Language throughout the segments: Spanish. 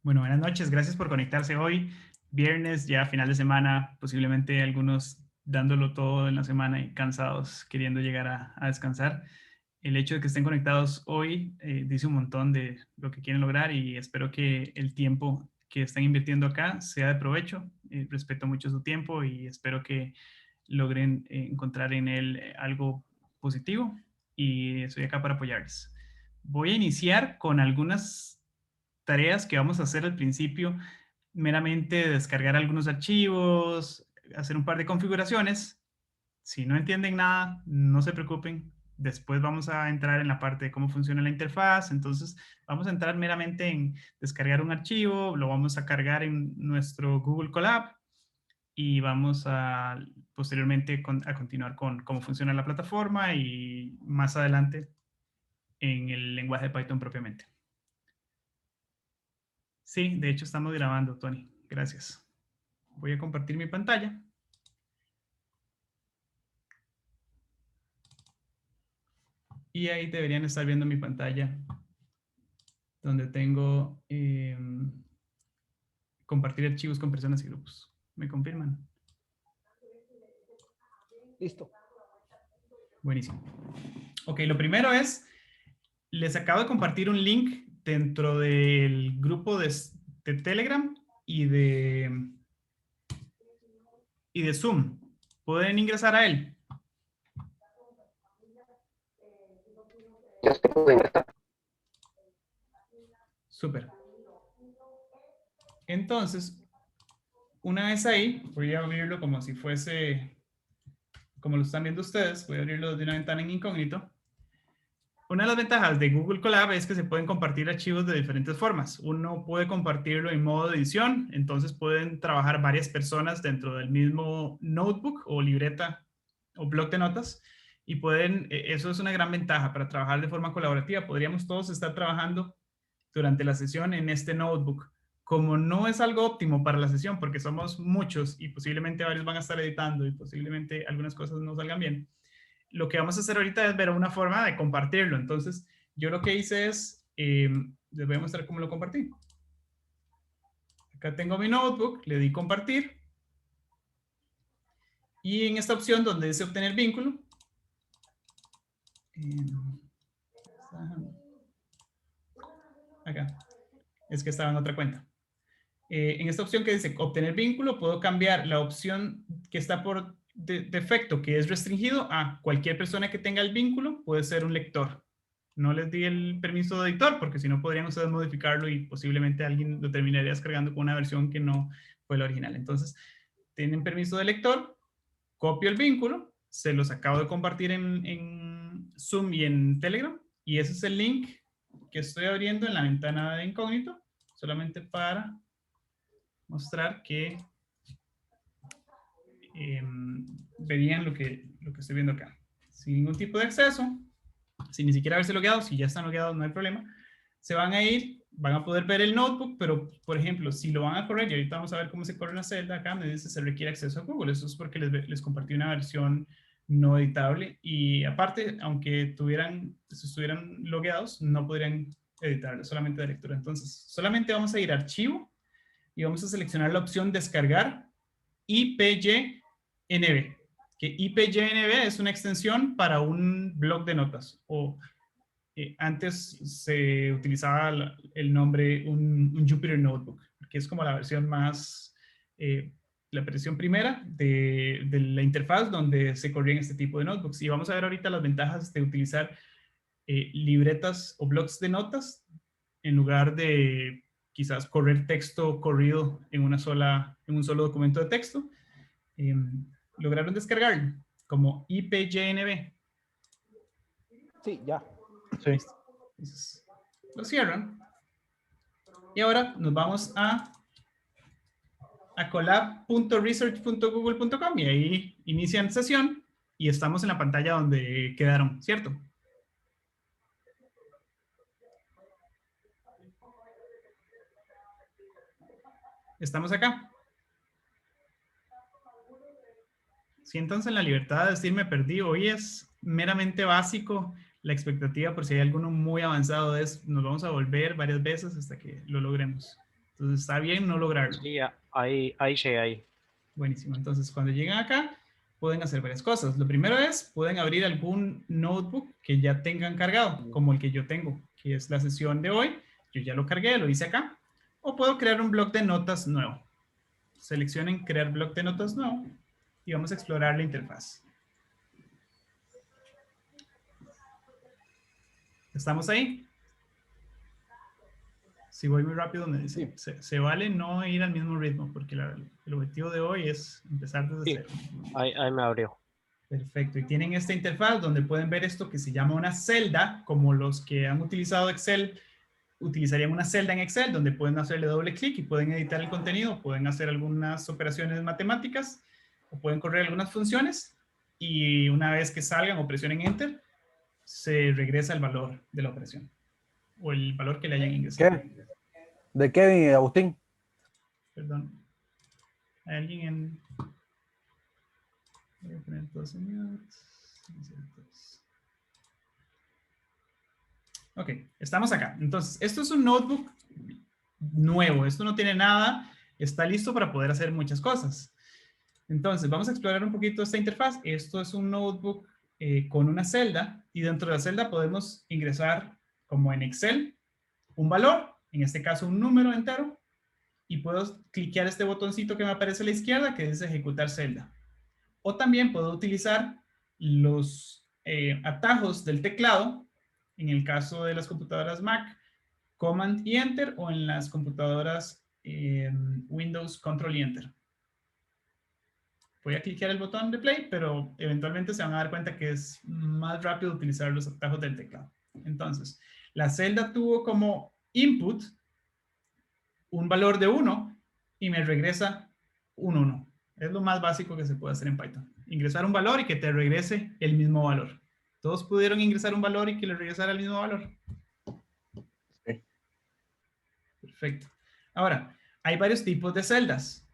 Bueno, buenas noches. Gracias por conectarse hoy. Viernes, ya final de semana, posiblemente algunos dándolo todo en la semana y cansados, queriendo llegar a descansar. El hecho de que estén conectados hoy dice un montón de lo que quieren lograr y espero que el tiempo que están invirtiendo acá sea de provecho. Respeto mucho su tiempo y espero que logren encontrar en él algo positivo y estoy acá para apoyarles. Voy a iniciar con algunas tareas que vamos a hacer al principio, meramente descargar algunos archivos, hacer un par de configuraciones. Si no entienden nada, no se preocupen. Después vamos a entrar en la parte de cómo funciona la interfaz. Entonces, vamos a entrar meramente en descargar un archivo, lo vamos a cargar en nuestro Google Colab y vamos a posteriormente a continuar con cómo funciona la plataforma y más adelante en el lenguaje de Python propiamente. Sí, de hecho estamos grabando, Tony. Gracias. Voy a compartir mi pantalla. Y ahí deberían estar viendo mi pantalla donde tengo compartir archivos con personas y grupos. ¿Me confirman? Listo. Buenísimo. Ok, lo primero es, les acabo de compartir un link dentro del grupo de Telegram y de Zoom. ¿Pueden ingresar a él? Ya se puede ingresar. Súper. Entonces, una vez ahí, voy a abrirlo como si fuese, como lo están viendo ustedes, voy a abrirlo de una ventana en incógnito. Una de las ventajas de Google Colab es que se pueden compartir archivos de diferentes formas. Uno puede compartirlo en modo de edición, entonces pueden trabajar varias personas dentro del mismo notebook o libreta o bloc de notas y pueden, eso es una gran ventaja para trabajar de forma colaborativa. Podríamos todos estar trabajando durante la sesión en este notebook. Como no es algo óptimo para la sesión porque somos muchos y posiblemente varios van a estar editando y posiblemente algunas cosas no salgan bien, lo que vamos a hacer ahorita es ver una forma de compartirlo. Entonces, yo lo que hice es, les voy a mostrar cómo lo compartí. Acá tengo mi notebook, le di compartir. Y en esta opción donde dice obtener vínculo, acá, es que estaba en otra cuenta. En esta opción que dice obtener vínculo, puedo cambiar la opción que está por defecto, que es restringido a cualquier persona que tenga el vínculo, puede ser un lector. No les di el permiso de editor, porque si no podrían ustedes modificarlo y posiblemente alguien lo terminaría descargando con una versión que no fue la original. Entonces, tienen permiso de lector, copio el vínculo, se los acabo de compartir en Zoom y en Telegram, y ese es el link que estoy abriendo en la ventana de incógnito, solamente para mostrar que verían lo que estoy viendo acá. Sin ningún tipo de acceso, sin ni siquiera haberse logueado, si ya están logueados no hay problema, se van a ir, van a poder ver el notebook, pero por ejemplo, si lo van a correr, y ahorita vamos a ver cómo se corre una celda, acá me dice se requiere acceso a Google, eso es porque les compartí una versión no editable, y aparte, aunque estuvieran logueados, no podrían editarlo, solamente de lectura. Entonces, solamente vamos a ir a archivo, y vamos a seleccionar la opción descargar IPYNB, que IPYNB es una extensión para un bloc de notas, o antes se utilizaba el nombre un Jupyter Notebook, que es como la versión más, la versión primera de la interfaz donde se corrían este tipo de notebooks. Y vamos a ver ahorita las ventajas de utilizar libretas o blocs de notas en lugar de quizás correr texto corrido en un solo documento de texto. Lograron descargarlo como IPYNB. Sí, ya. Sí. Entonces, lo cierran. Y ahora nos vamos a colab.research.google.com y ahí inician sesión y estamos en la pantalla donde quedaron, ¿cierto? Estamos acá. Siéntanse en la libertad de decir me perdí. Hoy es meramente básico. La expectativa, por si hay alguno muy avanzado, es nos vamos a volver varias veces hasta que lo logremos. Entonces está bien no lograrlo. Sí, ahí llegué ahí. Buenísimo. Entonces cuando lleguen acá, pueden hacer varias cosas. Lo primero es, pueden abrir algún notebook que ya tengan cargado, como el que yo tengo, que es la sesión de hoy. Yo ya lo cargué, lo hice acá. O puedo crear un bloc de notas nuevo. Seleccionen crear bloc de notas nuevo y vamos a explorar la interfaz. ¿Estamos ahí? Si voy muy rápido, me dice, se vale no ir al mismo ritmo, porque el objetivo de hoy es empezar desde cero. Ahí me abrió. Perfecto, y tienen esta interfaz donde pueden ver esto que se llama una celda, como los que han utilizado Excel, utilizarían una celda en Excel, donde pueden hacerle doble clic y pueden editar el contenido, pueden hacer algunas operaciones matemáticas, o pueden correr algunas funciones, y una vez que salgan o presionen Enter, se regresa el valor de la operación, o el valor que le hayan ingresado. ¿Qué? ¿De Kevin y Agustín? Perdón. ¿Hay alguien en...? Voy a poner 12 minutos. Ok, estamos acá. Entonces, esto es un notebook nuevo. Esto no tiene nada. Está listo para poder hacer muchas cosas. Entonces, vamos a explorar un poquito esta interfaz. Esto es un notebook con una celda. Y dentro de la celda podemos ingresar, como en Excel, un valor. En este caso, un número entero. Y puedo cliquear este botoncito que me aparece a la izquierda que dice ejecutar celda. O también puedo utilizar los atajos del teclado, en el caso de las computadoras Mac, Command y Enter, o en las computadoras Windows, Control y Enter. Voy a cliquear el botón de play, pero eventualmente se van a dar cuenta que es más rápido utilizar los atajos del teclado. Entonces, la celda tuvo como input un valor de 1 y me regresa un 1. Es lo más básico que se puede hacer en Python. Ingresar un valor y que te regrese el mismo valor. ¿Todos pudieron ingresar un valor y que le regresara el mismo valor? Sí. Perfecto. Ahora, hay varios tipos de celdas.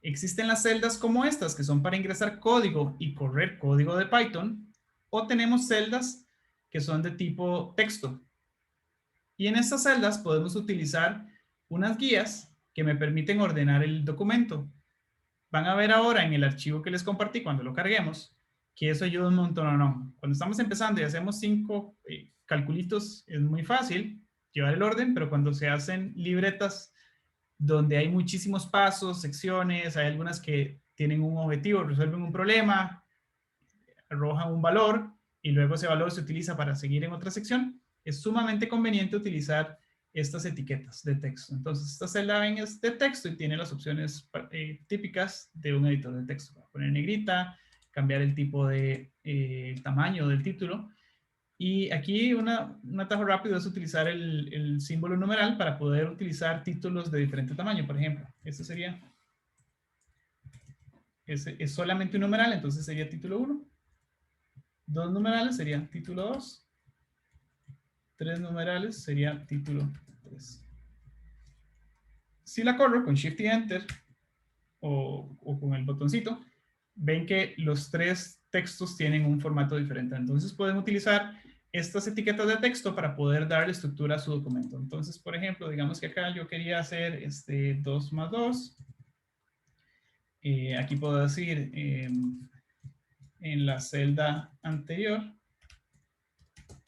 Existen las celdas como estas, que son para ingresar código y correr código de Python, o tenemos celdas que son de tipo texto. Y en estas celdas podemos utilizar unas guías que me permiten ordenar el documento. Van a ver ahora en el archivo que les compartí cuando lo carguemos, que eso ayuda un montón o no. Cuando estamos empezando y hacemos 5 calculitos, es muy fácil llevar el orden, pero cuando se hacen libretas donde hay muchísimos pasos, secciones, hay algunas que tienen un objetivo, resuelven un problema, arrojan un valor y luego ese valor se utiliza para seguir en otra sección, es sumamente conveniente utilizar estas etiquetas de texto. Entonces, esta celda ven es de texto y tiene las opciones típicas de un editor de texto. Para poner negrita, cambiar el tipo de tamaño del título. Y aquí un atajo rápido es utilizar el símbolo numeral para poder utilizar títulos de diferente tamaño. Por ejemplo, este sería, es solamente un numeral, entonces sería título 1. 2 numerales sería título 2. 3 numerales sería título 3. Si la corro con Shift y Enter o con el botoncito, ven que los 3 textos tienen un formato diferente. Entonces pueden utilizar estas etiquetas de texto para poder darle estructura a su documento. Entonces, por ejemplo, digamos que acá yo quería hacer 2 más 2. Aquí puedo decir en la celda anterior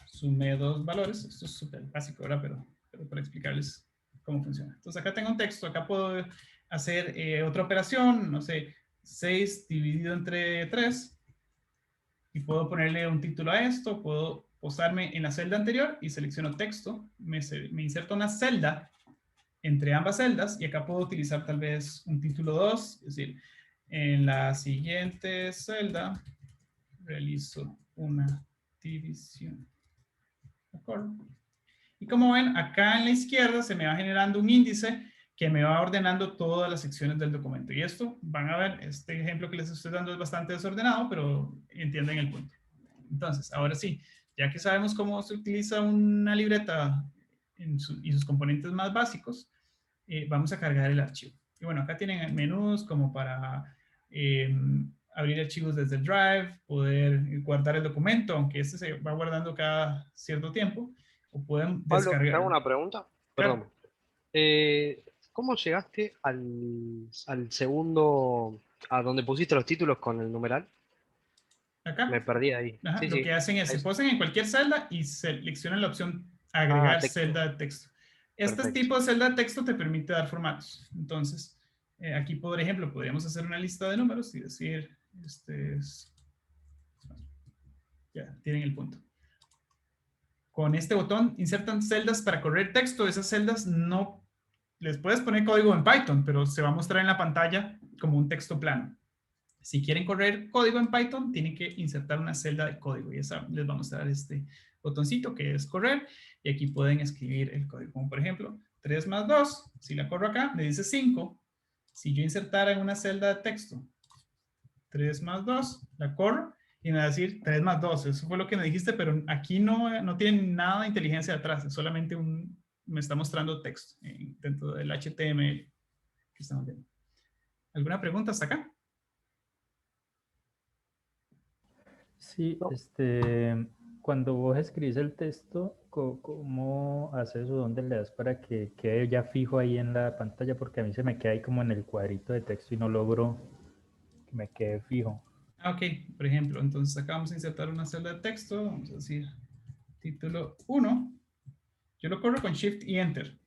sumé 2 valores. Esto es súper básico, ¿verdad? Pero para explicarles cómo funciona. Entonces acá tengo un texto, acá puedo hacer otra operación, no sé, 6 dividido entre 3, y puedo ponerle un título a esto, puedo posarme en la celda anterior y selecciono texto, me inserto una celda entre ambas celdas y acá puedo utilizar tal vez un título 2, es decir, en la siguiente celda realizo una división. ¿De acuerdo? Y como ven, acá en la izquierda se me va generando un índice que me va ordenando todas las secciones del documento. Y esto, van a ver, este ejemplo que les estoy dando es bastante desordenado, pero entienden el punto. Entonces, ahora sí, ya que sabemos cómo se utiliza una libreta y sus componentes más básicos, vamos a cargar el archivo. Y bueno, acá tienen menús como para abrir archivos desde el Drive, poder guardar el documento, aunque este se va guardando cada cierto tiempo, o pueden Pablo, ¿te hago descargar. una pregunta? Claro. Perdón. ¿Cómo llegaste al segundo, a donde pusiste los títulos con el numeral? Acá. Me perdí ahí. Ajá, Sí, lo sí. que hacen es, se posan en cualquier celda y seleccionan la opción agregar Texto. celda de texto. Este Perfecto. tipo de celda de texto te permite dar formatos. Entonces, aquí, por ejemplo, podríamos hacer una lista de números y decir, ya, tienen el punto. Con este botón insertan celdas para correr texto. Esas celdas no les puedes poner código en Python, pero se va a mostrar en la pantalla como un texto plano. Si quieren correr código en Python, tienen que insertar una celda de código y esa les va a mostrar este botoncito que es correr y aquí pueden escribir el código. Como por ejemplo, 3 más 2, si la corro acá, me dice 5. Si yo insertara en una celda de texto 3 más 2, la corro y me va a decir 3 más 2. Eso fue lo que me dijiste, pero aquí no tiene nada de inteligencia detrás, es solamente me está mostrando texto dentro del HTML que estamos viendo. ¿Alguna pregunta hasta acá? Sí, No. cuando vos escribís el texto, ¿cómo haces o dónde le das para que quede ya fijo ahí en la pantalla? Porque a mí se me queda ahí como en el cuadrito de texto y no logro que me quede fijo. Ok, por ejemplo, entonces acá vamos a insertar una celda de texto, vamos a decir título 1. Yo lo corro con Shift y Enter.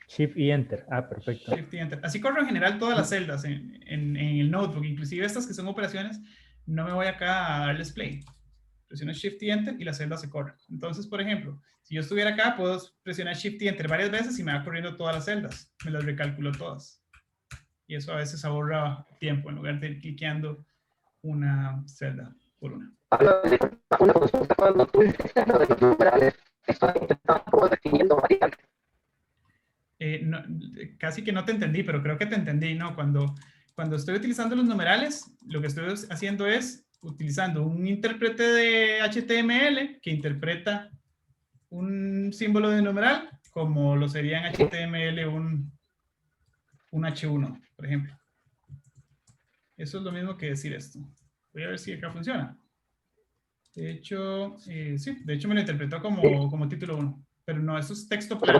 Shift y Enter. Ah, perfecto. Shift y Enter. Así corro en general todas las celdas en el notebook, inclusive estas que son operaciones, no me voy acá a darles play. Presiono Shift y Enter y la celda se corre. Entonces, por ejemplo, si yo estuviera acá, puedo presionar Shift y Enter varias veces y me va corriendo todas las celdas. Me las recalculo todas. Y eso a veces ahorra tiempo en lugar de ir cliqueando una celda por una. Una consulta cuando tú dices lo de los numerales, estoy intentando definiendo variables. No, casi que no te entendí, pero creo que te entendí, ¿no? Cuando estoy utilizando los numerales, lo que estoy haciendo es utilizando un intérprete de HTML que interpreta un símbolo de numeral como lo sería en HTML un H1, por ejemplo. Eso es lo mismo que decir esto. Voy a ver si acá funciona. De hecho, sí, de hecho me lo interpretó como título 1. Pero no, eso es texto plano.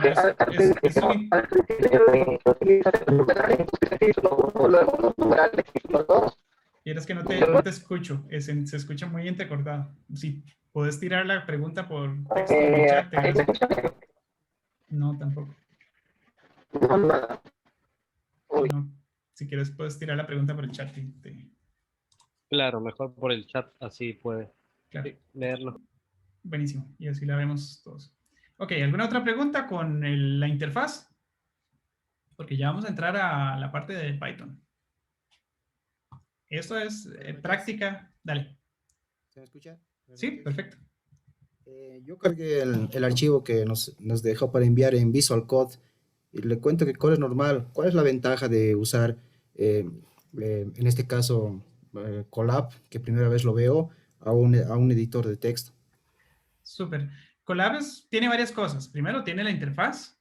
Y es que no te escucho. Se escucha muy entrecortado. Si puedes tirar la pregunta por texto en el chat. No, tampoco. No, si quieres puedes tirar la pregunta por el chat. Claro, mejor por el chat, así puede Claro. leerlo. Buenísimo. Y así la vemos todos. Ok, ¿alguna otra pregunta con la interfaz? Porque ya vamos a entrar a la parte de Python. Esto es práctica. Dale. ¿Se me escucha? Sí, perfecto. Yo cargué el archivo que nos dejó para enviar en Visual Code y le cuento que Core es normal. ¿Cuál es la ventaja de usar, en este caso, Colab, que primera vez lo veo, a un editor de texto? Súper. Colab tiene varias cosas. Primero, tiene la interfaz.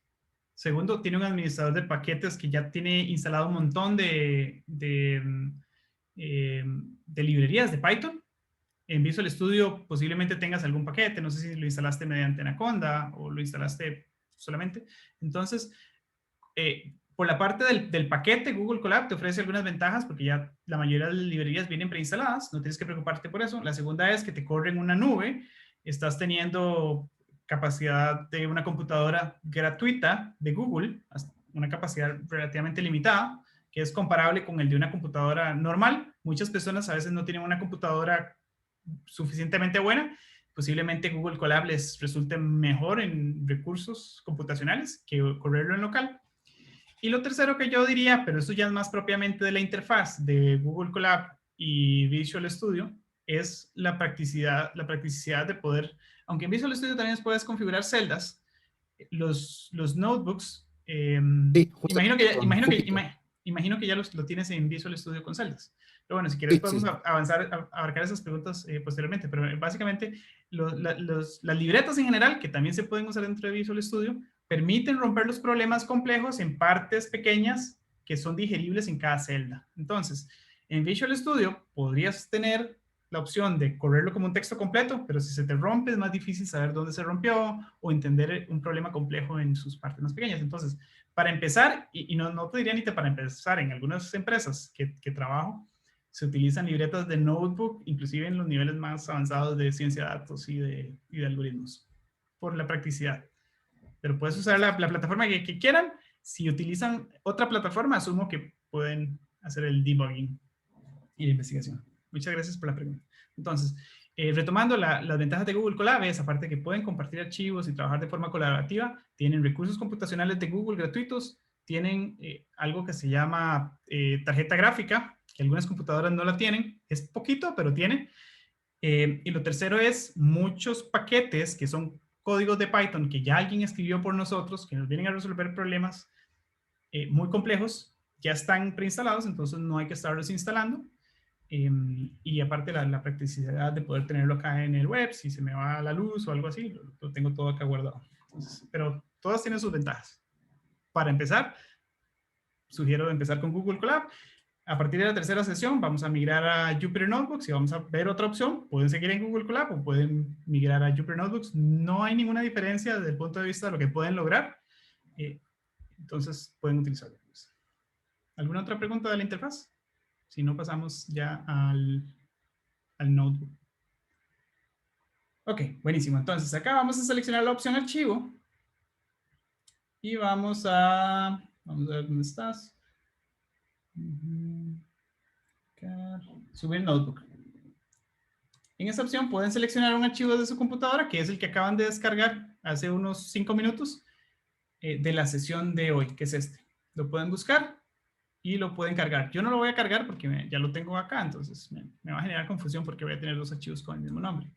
Segundo, tiene un administrador de paquetes que ya tiene instalado un montón de librerías de Python. En Visual Studio posiblemente tengas algún paquete. No sé si lo instalaste mediante Anaconda o lo instalaste solamente. Entonces, por la parte del paquete, Google Colab te ofrece algunas ventajas porque ya la mayoría de las librerías vienen preinstaladas. No tienes que preocuparte por eso. La segunda es que te corre en una nube. Estás teniendo capacidad de una computadora gratuita de Google, una capacidad relativamente limitada, que es comparable con el de una computadora normal. Muchas personas a veces no tienen una computadora suficientemente buena. Posiblemente Google Colab les resulte mejor en recursos computacionales que correrlo en local. Y lo tercero que yo diría, pero eso ya es más propiamente de la interfaz de Google Colab y Visual Studio, es la practicidad de poder, aunque en Visual Studio también puedes configurar celdas, los notebooks, Sí, imagino que ya lo tienes en Visual Studio con celdas. Pero bueno, si quieres podemos abarcar esas preguntas posteriormente, pero básicamente las libretas en general, que también se pueden usar dentro de Visual Studio, permiten romper los problemas complejos en partes pequeñas que son digeribles en cada celda. Entonces, en Visual Studio podrías tener la opción de correrlo como un texto completo, pero si se te rompe es más difícil saber dónde se rompió o entender un problema complejo en sus partes más pequeñas. Entonces, para empezar, y no te diría ni para empezar, en algunas empresas que trabajo, se utilizan libretas de notebook, inclusive en los niveles más avanzados de ciencia de datos y de algoritmos, por la practicidad. Pero puedes usar la plataforma que quieran. Si utilizan otra plataforma, asumo que pueden hacer el debugging y la investigación. Muchas gracias por la pregunta. Entonces, retomando las ventajas de Google Colab, es aparte que pueden compartir archivos y trabajar de forma colaborativa, tienen recursos computacionales de Google gratuitos, tienen algo que se llama tarjeta gráfica, que algunas computadoras no la tienen, es poquito, pero tiene. Y lo tercero es muchos paquetes que son códigos de Python que ya alguien escribió por nosotros, que nos vienen a resolver problemas muy complejos, ya están preinstalados, entonces no hay que estarlos instalando. Y aparte la practicidad de poder tenerlo acá en el web, si se me va la luz o algo así, lo tengo todo acá guardado. Entonces, pero todas tienen sus ventajas. Para empezar, sugiero empezar con Google Colab. A partir de la tercera sesión vamos a migrar a Jupyter Notebooks y vamos a ver otra opción. Pueden seguir en Google Colab o pueden migrar a Jupyter Notebooks. No hay ninguna diferencia desde el punto de vista de lo que pueden lograr. Entonces pueden utilizarlo. ¿Alguna otra pregunta de la interfaz? Si no, pasamos ya al notebook. Ok, buenísimo. Entonces acá vamos a seleccionar la opción archivo. Y vamos a ver dónde estás. Subir notebook. En esta opción pueden seleccionar un archivo de su computadora, que es el que acaban de descargar hace unos 5 minutos de la sesión de hoy, que es este. Lo pueden buscar y lo pueden cargar. Yo no lo voy a cargar porque ya lo tengo acá, entonces me va a generar confusión porque voy a tener dos archivos con el mismo nombre.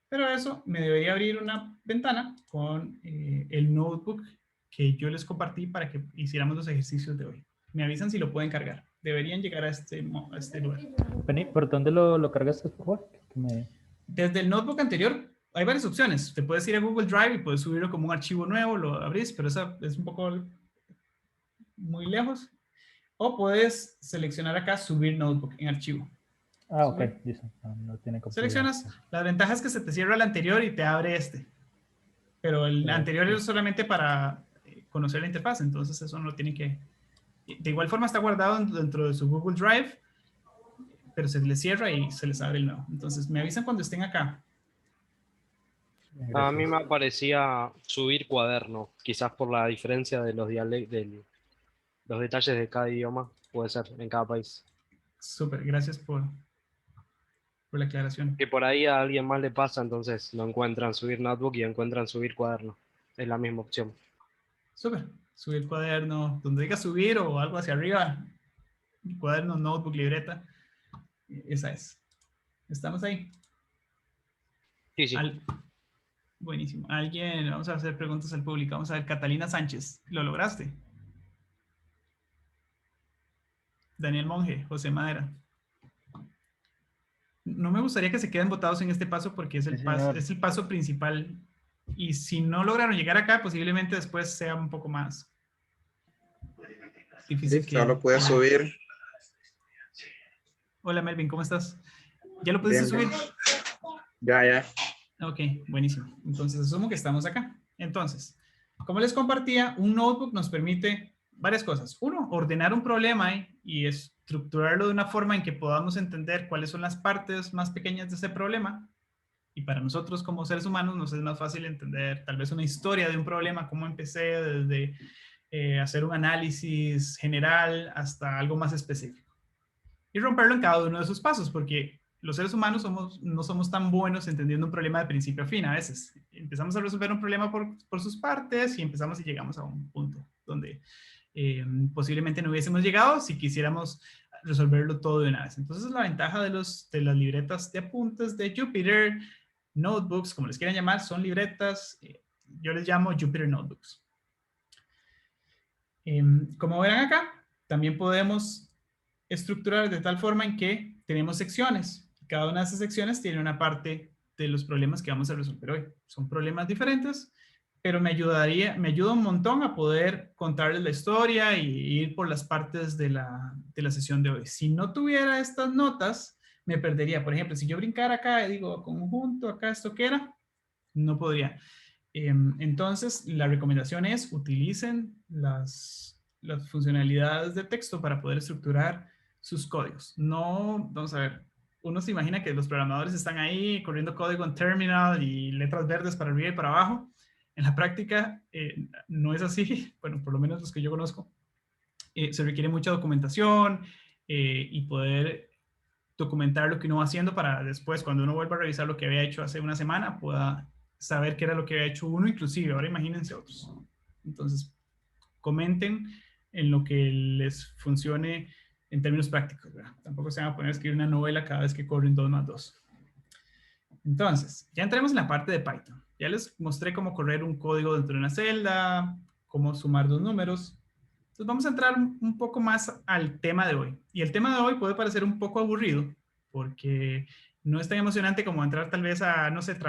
Pero eso me debería abrir una ventana con el notebook que yo les compartí para que hiciéramos los ejercicios de hoy. Me avisan si lo pueden cargar. Deberían llegar a este lugar. Vení, ¿por dónde lo cargaste, por favor? Desde el notebook anterior hay varias opciones. Te puedes ir a Google Drive y puedes subirlo como un archivo nuevo, lo abrís, pero eso es un poco muy lejos. O puedes seleccionar acá subir notebook en archivo. Ah, ok. No tiene complejidad. Seleccionas. La ventaja es que se te cierra el anterior y te abre este. Pero el anterior es solamente para conocer la interfaz, entonces eso no tiene que... De igual forma está guardado dentro de su Google Drive, pero se les cierra y se les abre el nuevo. Entonces me avisan cuando estén acá. A mí me parecía subir cuaderno, quizás por la diferencia de los los detalles de cada idioma, puede ser, en cada país. Súper, gracias por la aclaración. Que por ahí a alguien más le pasa, entonces no encuentran subir notebook y encuentran subir cuaderno. Es la misma opción. Súper, subir cuaderno, donde diga subir o algo hacia arriba, cuaderno, notebook, libreta, esa es. ¿Estamos ahí? Sí, sí. Buenísimo. Alguien, vamos a hacer preguntas al público. Vamos a ver, Catalina Sánchez, ¿lo lograste? Daniel Monge, José Madera. No me gustaría que se queden botados en este paso porque es el paso principal. Y si no lograron llegar acá, posiblemente después sea un poco más difícil. Sí, ya lo puedes subir. Hola Melvin, ¿cómo estás? ¿Ya lo pudiste subir? Ya. Ok, buenísimo. Entonces asumo que estamos acá. Entonces, como les compartía, un notebook nos permite varias cosas. Uno, ordenar un problema y estructurarlo de una forma en que podamos entender cuáles son las partes más pequeñas de ese problema. Y para nosotros como seres humanos nos es más fácil entender tal vez una historia de un problema, cómo empecé desde hacer un análisis general hasta algo más específico. Y romperlo en cada uno de sus pasos, porque los seres humanos no somos tan buenos entendiendo un problema de principio a fin a veces. Empezamos a resolver un problema por sus partes y empezamos y llegamos a un punto donde posiblemente no hubiésemos llegado si quisiéramos resolverlo todo de una vez. Entonces la ventaja de las libretas de apuntes de Jupyter Notebooks, como les quieran llamar, son libretas, yo les llamo Jupyter Notebooks. Como verán acá, también podemos estructurar de tal forma en que tenemos secciones. Cada una de esas secciones tiene una parte de los problemas que vamos a resolver hoy. Son problemas diferentes, pero me ayuda un montón a poder contarles la historia y ir por las partes de la sesión de hoy. Si no tuviera estas notas, me perdería. Por ejemplo, si yo brincara acá y digo conjunto, acá esto que era, no podría. Entonces, la recomendación es utilicen las funcionalidades de texto para poder estructurar sus códigos. No, vamos a ver, uno se imagina que los programadores están ahí corriendo código en terminal y letras verdes para arriba y para abajo. En la práctica no es así, bueno, por lo menos los que yo conozco. Se requiere mucha documentación y poder documentar lo que uno va haciendo para después, cuando uno vuelva a revisar lo que había hecho hace una semana, pueda saber qué era lo que había hecho uno, inclusive. Ahora imagínense otros. Entonces, comenten en lo que les funcione en términos prácticos, ¿verdad? Tampoco se van a poner a escribir una novela cada vez que corren 2 más 2. Entonces, ya entremos en la parte de Python. Ya les mostré cómo correr un código dentro de una celda, cómo sumar 2 números. Entonces vamos a entrar un poco más al tema de hoy. Y el tema de hoy puede parecer un poco aburrido, porque no es tan emocionante como entrar tal vez a, no sé,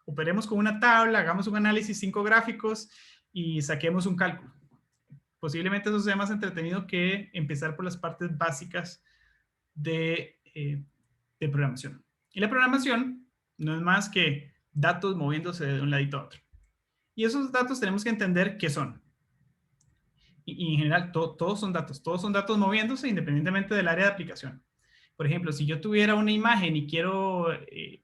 operemos con una tabla, hagamos un análisis 5 gráficos y saquemos un cálculo. Posiblemente eso sea más entretenido que empezar por las partes básicas de programación. Y la programación no es más que datos moviéndose de un ladito a otro. Y esos datos tenemos que entender qué son. Y en general todos son datos moviéndose independientemente del área de aplicación. Por ejemplo, si yo tuviera una imagen y quiero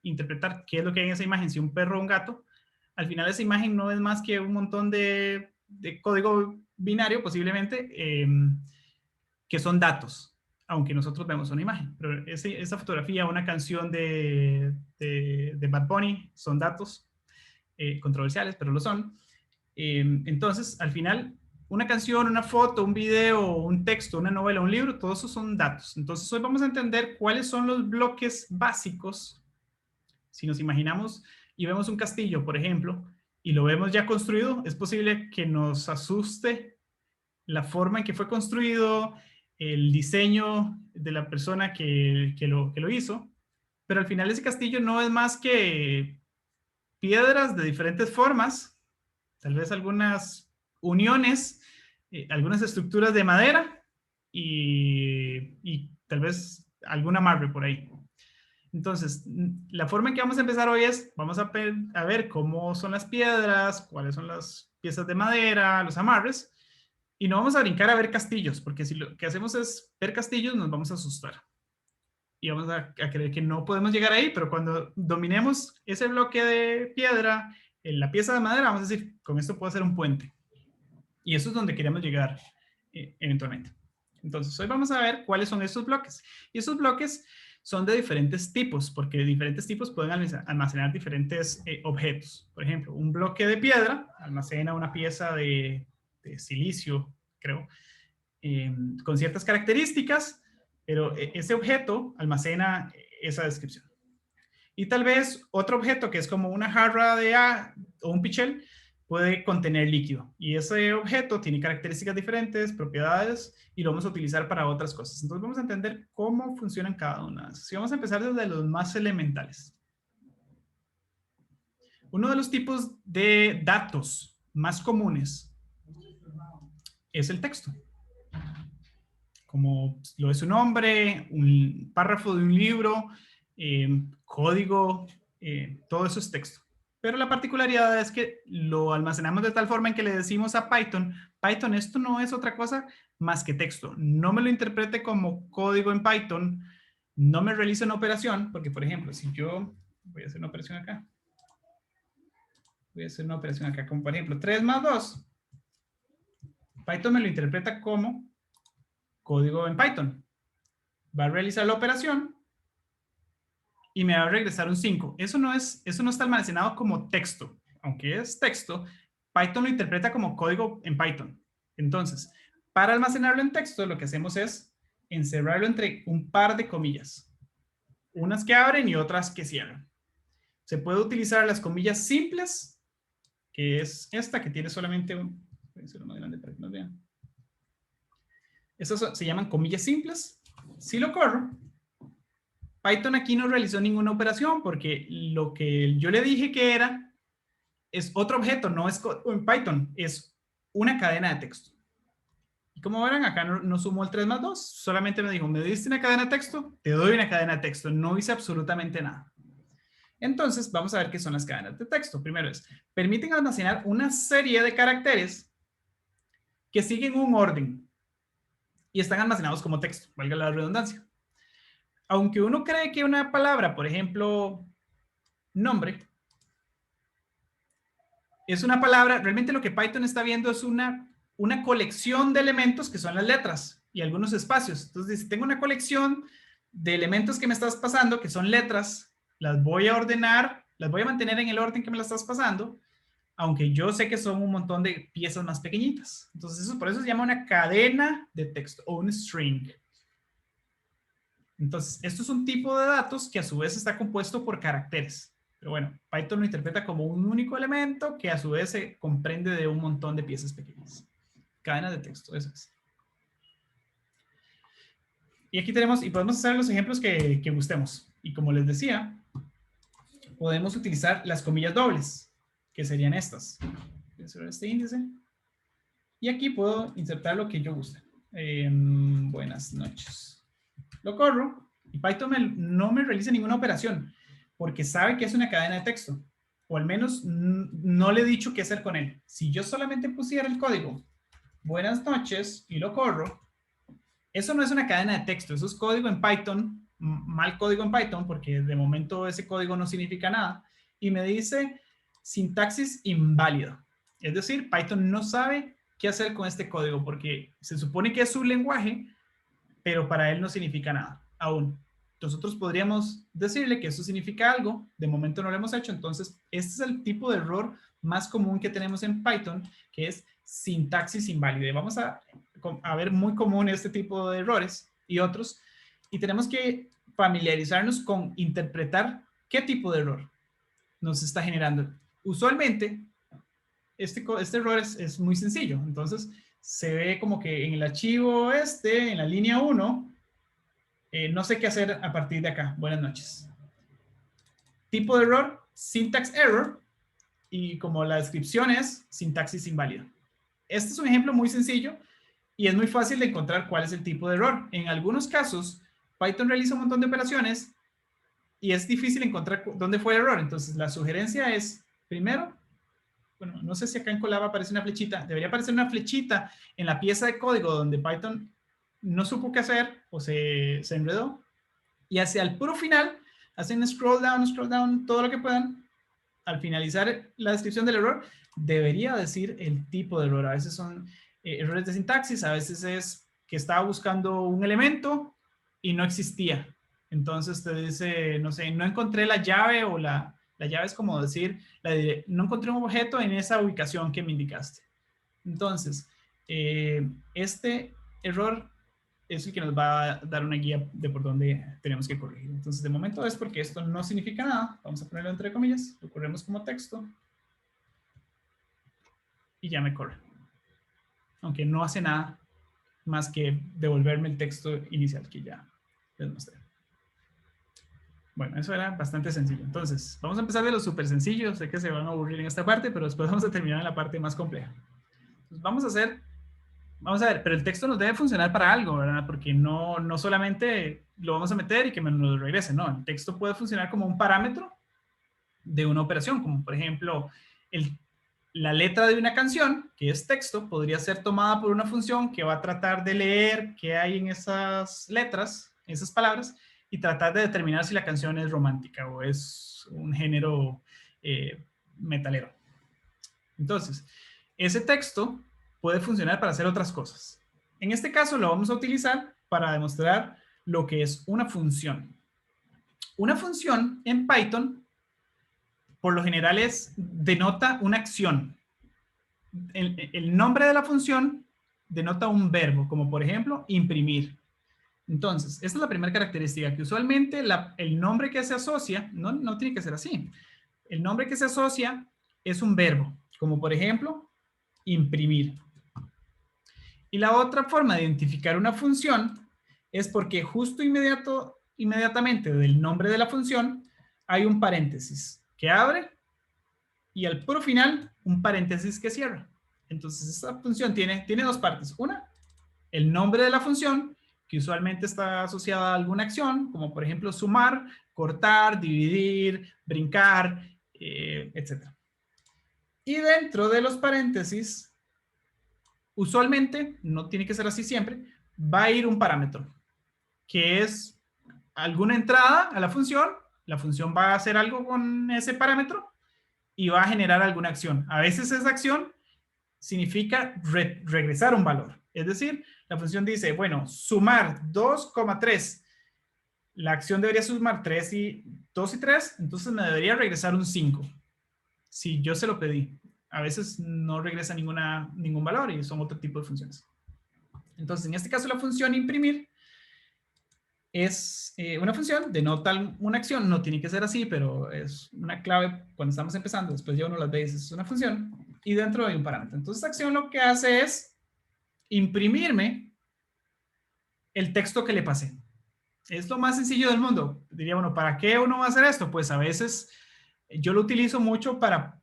interpretar qué es lo que hay en esa imagen, si un perro o un gato, al final esa imagen no es más que un montón de código binario, posiblemente, que son datos, aunque nosotros vemos una imagen. Pero esa fotografía, una canción de Bad Bunny, son datos controversiales, pero lo son. Entonces, al final, una canción, una foto, un video, un texto, una novela, un libro, todos esos son datos. Entonces, hoy vamos a entender cuáles son los bloques básicos. Si nos imaginamos y vemos un castillo, por ejemplo, y lo vemos ya construido, es posible que nos asuste la forma en que fue construido, el diseño de la persona que lo hizo, pero al final ese castillo no es más que piedras de diferentes formas, tal vez algunas uniones, algunas estructuras de madera y tal vez algún amarre por ahí. Entonces, la forma en que vamos a empezar hoy es, vamos a ver cómo son las piedras, cuáles son las piezas de madera, los amarres, y no vamos a brincar a ver castillos, porque si lo que hacemos es ver castillos, nos vamos a asustar. Y vamos a creer que no podemos llegar ahí, pero cuando dominemos ese bloque de piedra, en la pieza de madera, vamos a decir, con esto puedo hacer un puente. Y eso es donde queremos llegar eventualmente. Entonces, hoy vamos a ver cuáles son esos bloques. Y esos bloques son de diferentes tipos, porque diferentes tipos pueden almacenar diferentes objetos. Por ejemplo, un bloque de piedra almacena una pieza de silicio, creo, con ciertas características, pero ese objeto almacena esa descripción. Y tal vez otro objeto que es como una jarra o un pichel puede contener líquido. Y ese objeto tiene características diferentes, propiedades, y lo vamos a utilizar para otras cosas. Entonces vamos a entender cómo funcionan cada una de esas. Y vamos a empezar desde los más elementales. Uno de los tipos de datos más comunes es el texto. Como lo es su nombre, un párrafo de un libro, código, todo eso es texto. Pero la particularidad es que lo almacenamos de tal forma en que le decimos a Python, Python, esto no es otra cosa más que texto. No me lo interprete como código en Python, no me realice una operación, porque por ejemplo, si yo voy a hacer una operación acá, como por ejemplo 3 más 2, Python me lo interpreta como código en Python. Va a realizar la operación y me va a regresar un 5. Eso no está almacenado como texto. Aunque es texto, Python lo interpreta como código en Python. Entonces, para almacenarlo en texto, lo que hacemos es encerrarlo entre un par de comillas. Unas que abren y otras que cierran. Se puede utilizar las comillas simples, que es esta, que tiene solamente un... Voy a hacerlo más grande para que nos vean. Estas se llaman comillas simples. Si lo corro, Python aquí no realizó ninguna operación porque lo que yo le dije que era es otro objeto, no es en Python, es una cadena de texto. Y como verán, acá no sumó el 3 más 2, solamente me dijo, ¿me diste una cadena de texto? Te doy una cadena de texto, no hice absolutamente nada. Entonces, vamos a ver qué son las cadenas de texto. Primero es, permiten almacenar una serie de caracteres que siguen un orden y están almacenados como texto, valga la redundancia. Aunque uno cree que una palabra, por ejemplo, nombre, es una palabra, realmente lo que Python está viendo es una colección de elementos que son las letras y algunos espacios. Entonces, si tengo una colección de elementos que me estás pasando, que son letras, las voy a ordenar, las voy a mantener en el orden que me las estás pasando, aunque yo sé que son un montón de piezas más pequeñitas. Entonces, por eso se llama una cadena de texto o un string. Entonces, esto es un tipo de datos que a su vez está compuesto por caracteres. Pero bueno, Python lo interpreta como un único elemento que a su vez se comprende de un montón de piezas pequeñas. Cadena de texto, eso es. Y aquí tenemos, y podemos hacer los ejemplos que gustemos. Y como les decía, podemos utilizar las comillas dobles, que serían estas. Voy a hacer este índice. Y aquí puedo insertar lo que yo guste. Buenas noches. Lo corro y Python no me realiza ninguna operación porque sabe que es una cadena de texto. O al menos no le he dicho qué hacer con él. Si yo solamente pusiera el código buenas noches y lo corro, eso no es una cadena de texto. Eso es código en Python, mal código en Python, porque de momento ese código no significa nada. Y me dice sintaxis inválido. Es decir, Python no sabe qué hacer con este código porque se supone que es su lenguaje, pero para él no significa nada aún. Nosotros podríamos decirle que eso significa algo, de momento no lo hemos hecho, entonces este es el tipo de error más común que tenemos en Python, que es sintaxis inválida. Vamos a ver muy común este tipo de errores y otros, y tenemos que familiarizarnos con interpretar qué tipo de error nos está generando. Usualmente, este error es muy sencillo, entonces se ve como que en el archivo en la línea 1, no sé qué hacer a partir de acá. Buenas noches. Tipo de error, syntax error, y como la descripción es sintaxis inválida. Este es un ejemplo muy sencillo y es muy fácil de encontrar cuál es el tipo de error. En algunos casos, Python realiza un montón de operaciones y es difícil encontrar dónde fue el error. Entonces, la sugerencia es, primero, bueno, no sé si acá en Colab aparece una flechita, debería aparecer una flechita en la pieza de código donde Python no supo qué hacer o se enredó, y hacia el puro final hacen scroll down, todo lo que puedan. Al finalizar la descripción del error, debería decir el tipo de error. A veces son errores de sintaxis, a veces es que estaba buscando un elemento y no existía. Entonces te dice, no sé, no encontré la llave, o la llave es como decir, no encontré un objeto en esa ubicación que me indicaste. Entonces, este error es el que nos va a dar una guía de por dónde tenemos que corregir. Entonces, de momento es porque esto no significa nada. Vamos a ponerlo entre comillas. Lo corremos como texto. Y ya me corre. Aunque no hace nada más que devolverme el texto inicial que ya les mostré. Bueno, eso era bastante sencillo. Entonces, vamos a empezar de lo súper sencillo. Sé que se van a aburrir en esta parte, pero después vamos a terminar en la parte más compleja. Entonces, vamos a ver, pero el texto nos debe funcionar para algo, ¿verdad? Porque no solamente lo vamos a meter y que nos lo regrese, no. El texto puede funcionar como un parámetro de una operación, como por ejemplo, la letra de una canción, que es texto, podría ser tomada por una función que va a tratar de leer qué hay en esas letras, en esas palabras, y tratar de determinar si la canción es romántica o es un género metalero. Entonces, ese texto puede funcionar para hacer otras cosas. En este caso lo vamos a utilizar para demostrar lo que es una función. Una función en Python, por lo general, denota una acción. El nombre de la función denota un verbo, como por ejemplo, imprimir. Entonces, esta es la primera característica, que usualmente el nombre que se asocia, no tiene que ser así. El nombre que se asocia es un verbo, como por ejemplo, imprimir. Y la otra forma de identificar una función es porque justo inmediatamente del nombre de la función hay un paréntesis que abre y al puro final un paréntesis que cierra. Entonces esta función tiene dos partes. Una el nombre de la función, que usualmente está asociada a alguna acción, como por ejemplo sumar, cortar, dividir, brincar, etc. Y dentro de los paréntesis, usualmente, no tiene que ser así siempre, va a ir un parámetro, que es alguna entrada a la función va a hacer algo con ese parámetro y va a generar alguna acción. A veces esa acción significa regresar un valor. Es decir, la función dice, bueno, sumar 2,3. La acción debería sumar 2 y 3, entonces me debería regresar un 5. Si yo se lo pedí. A veces no regresa ningún valor y son otro tipo de funciones. Entonces, en este caso, la función imprimir es una función, denota una acción, no tiene que ser así, pero es una clave cuando estamos empezando, después ya uno las ve, es una función, y dentro hay un parámetro. Entonces, esta acción lo que hace es imprimirme el texto que le pasé. Es lo más sencillo del mundo. Diría, bueno, ¿para qué uno va a hacer esto? Pues a veces yo lo utilizo mucho para,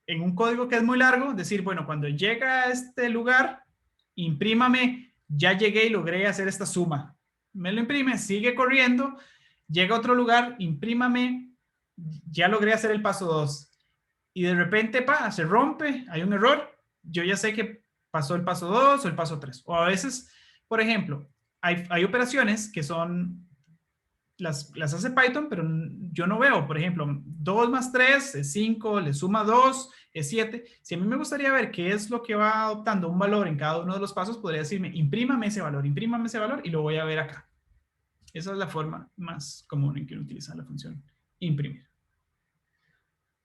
en un código que es muy largo, decir, bueno, cuando llega a este lugar, imprímame, ya llegué y logré hacer esta suma. Me lo imprime, sigue corriendo, llega a otro lugar, imprímame, ya logré hacer el paso 2. Y de repente, se rompe, hay un error, yo ya sé que pasó el paso 2 o el paso 3. O a veces, por ejemplo, hay operaciones que son, las hace Python, pero yo no veo, por ejemplo, 2 más 3 es 5, le suma 2, es 7. Si a mí me gustaría ver qué es lo que va adoptando un valor en cada uno de los pasos, podría decirme, imprímame ese valor, y lo voy a ver acá. Esa es la forma más común en que uno utiliza la función imprimir.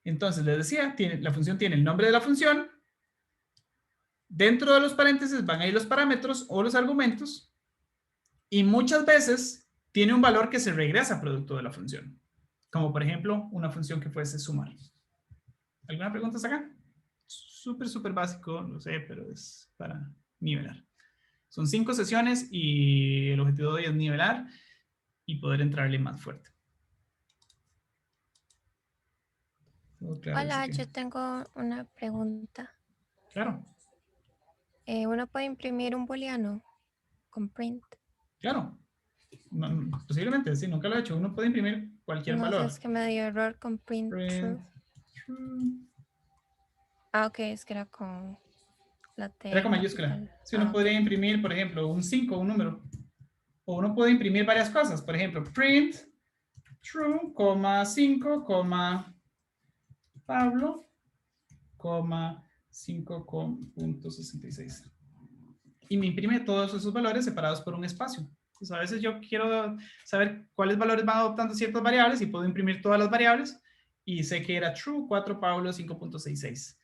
Entonces, les decía, la función tiene el nombre de la función. Dentro de los paréntesis van a ir los parámetros o los argumentos. Y muchas veces tiene un valor que se regresa producto de la función. Como por ejemplo, una función que fuese sumar. ¿Alguna pregunta hasta acá? Súper básico, lo sé, pero es para nivelar. Son 5 sesiones y el objetivo de hoy es nivelar y poder entrarle más fuerte. Claro, Hola, yo tengo una pregunta. Claro. ¿Uno puede imprimir un booleano con print? Claro. Posiblemente, sí, nunca lo he hecho. Uno puede imprimir cualquier valor. No, es que me dio error con print true. Ah, ok, es que era con la T. Era con mayúscula. Si uno podría imprimir, por ejemplo, un 5, un número. O uno puede imprimir varias cosas. Por ejemplo, print true, 5, Pablo, 5.66. Y me imprime todos esos valores separados por un espacio. Pues a veces yo quiero saber cuáles valores van adoptando ciertas variables y puedo imprimir todas las variables y sé que era true, 4 Pablo, 5.66.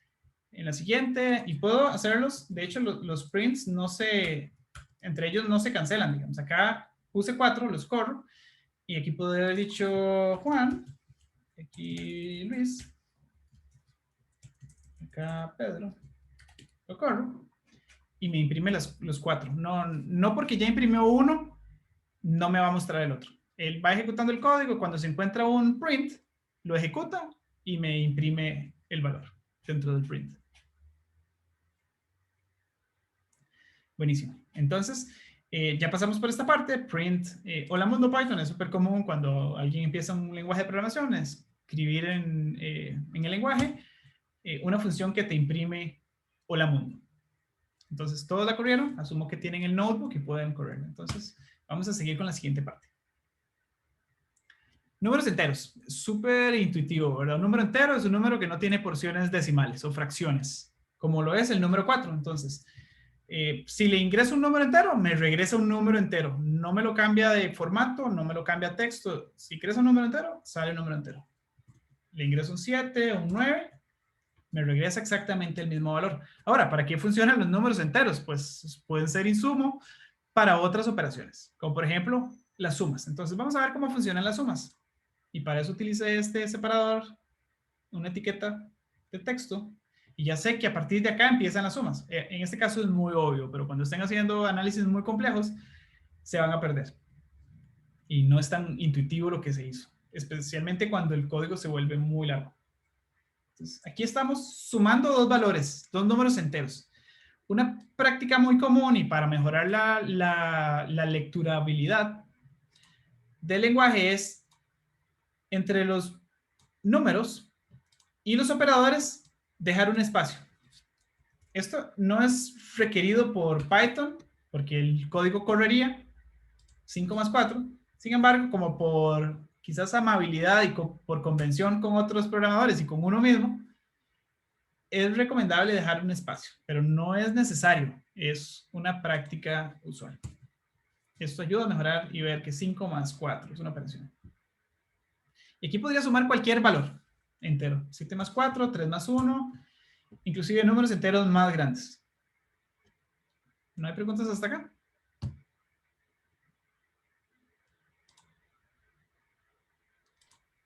En la siguiente, y puedo hacerlos, de hecho los prints no se, entre ellos no se cancelan, digamos. Acá puse 4, los corro, y aquí puedo haber dicho Juan, aquí Luis, acá Pedro, lo corro, y me imprime los 4. No porque ya imprimió uno, no me va a mostrar el otro. Él va ejecutando el código, cuando se encuentra un print, lo ejecuta y me imprime el valor dentro del print. Buenísimo. Entonces, ya pasamos por esta parte. Print. Hola Mundo Python es súper común cuando alguien empieza un lenguaje de programación, es escribir en el lenguaje una función que te imprime Hola Mundo. Entonces, todos la corrieron. Asumo que tienen el notebook y pueden correrlo. Entonces, vamos a seguir con la siguiente parte. Números enteros. Súper intuitivo, ¿verdad? Un número entero es un número que no tiene porciones decimales o fracciones, como lo es el número 4. Entonces, si le ingreso un número entero, me regresa un número entero. No me lo cambia de formato, no me lo cambia a texto. Si ingresa un número entero, sale un número entero. Le ingreso un 7 o un 9, me regresa exactamente el mismo valor. Ahora, ¿para qué funcionan los números enteros? Pues pueden ser insumo para otras operaciones, como por ejemplo las sumas. Entonces vamos a ver cómo funcionan las sumas. Y para eso utilicé este separador, una etiqueta de texto, y ya sé que a partir de acá empiezan las sumas. En este caso es muy obvio, pero cuando estén haciendo análisis muy complejos, se van a perder. Y no es tan intuitivo lo que se hizo, especialmente cuando el código se vuelve muy largo. Entonces, aquí estamos sumando dos valores, dos números enteros. Una práctica muy común y para mejorar la lecturabilidad del lenguaje es entre los números y los operadores dejar un espacio. Esto no es requerido por Python porque el código correría 5 más 4. Sin embargo, como por quizás amabilidad y por convención con otros programadores y con uno mismo, es recomendable dejar un espacio, pero no es necesario. Es una práctica usual. Esto ayuda a mejorar y ver que 5 más 4 es una operación. Y aquí podría sumar cualquier valor entero. 7 más 4, 3 más 1, inclusive números enteros más grandes. ¿No hay preguntas hasta acá?